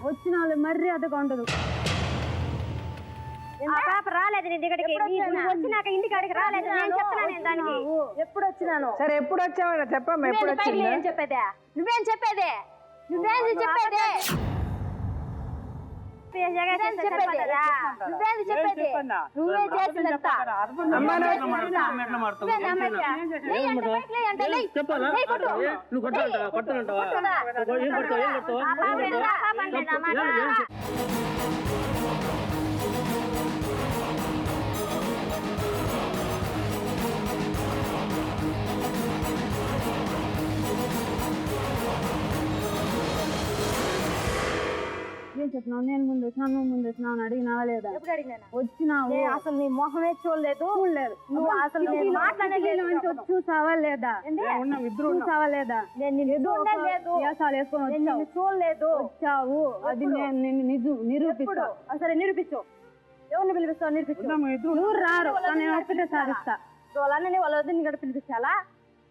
వచ్చిన వాళ్ళు మర్యాదగా ఉండదు. పేపర్ రాలేదు నీ దగ్గరికి. వచ్చినాక ఇంటికాడికి రాలేదు. నేను చెప్తున్నాను దానికి. ఎప్పుడు వచ్చినాను? సరే ఎప్పుడు వచ్చావు చెప్పమ్మా. ఎప్పుడు వచ్చింది? చెప్పేదే నువ్వేం చెప్పేదే? నువ్వేం చెప్పేదే? నువ్వే చేసినంత నువ్వే చెప్పినావు, నేను ముందు వచ్చినా, నువ్వు ముందు వచ్చినావు అని అడిగినావా లేదా? ఎప్పుడు అడిగినా వచ్చినావు, అసలు నీ మొహమే చూడలేదు. చూడలేదు. నువ్వు అసలు నేను మాట్లాడలేదు. చూసావా లేదా? చూసావా లేదా? నేను నిన్ను చూడలేదు. వేసాలు వేసుకొని నేను నిన్ను చూడలేదు. వచ్చావు. అది నేను నిన్ను నిరూపిస్తా. సరే నిరూపించు. ఎవరిని పిలిపిస్తావు? నిరూపించు. నువ్వు రారు, నేను ఒక్కటే సాధిస్తా. వాళ్ళని వాళ్ళ వద్ద ఇక్కడ పిలిపించాలా?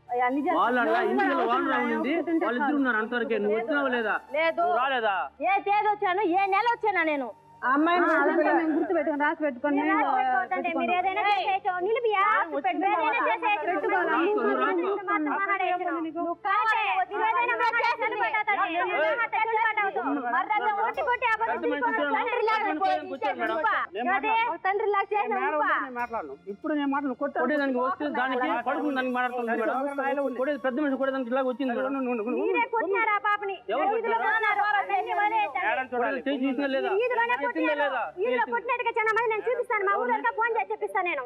వాళ్ళు అలా ఇందులో వాళ్ళు రావుంది, వాళ్ళు ఇద్దరు ఉన్నారు అంతవరకే. నువ్వు వచ్చినావా లేదా? లేదు. నువ్వు రాలేదా? ఏ తేదీ వచ్చాను, ఏ నెల వచ్చానా నేను? ఆ అమ్మాయిని మేము గుర్తు పెట్టుకొని రాసి పెట్టుకొని మీరు ఏదైనా చేసేయచ్చు. నిలిపియా? ఏదైనా చేసేయచ్చు. నువ్వు కావాలి. ఏదైనా చేసేది మాట్లాడతాను. మర్యాదగా ఒకటి కొట్టి అబద్ధం తండ్రిలాగా చేసిన మాట్లాడను. ఇప్పుడు నేను మాట్లాడు కొట్టేదానికి వస్తే దానికి పడుకుని దానికి మాట్లాడుతున్నాను. కొట్టేది పెద్ద మనిషి కొట్టేదానికి ఇలాగ వచ్చింది. మీరే కొట్టినారా పాపని? చేసి లేదా? ఈదులోనే కొట్టినారు. ఈదులో కొట్టినట్టుగా చాలా మంది నేను చూపిస్తాను. మా ఊళ్ళో ఫోన్ చేసి చెప్పిస్తాను నేను.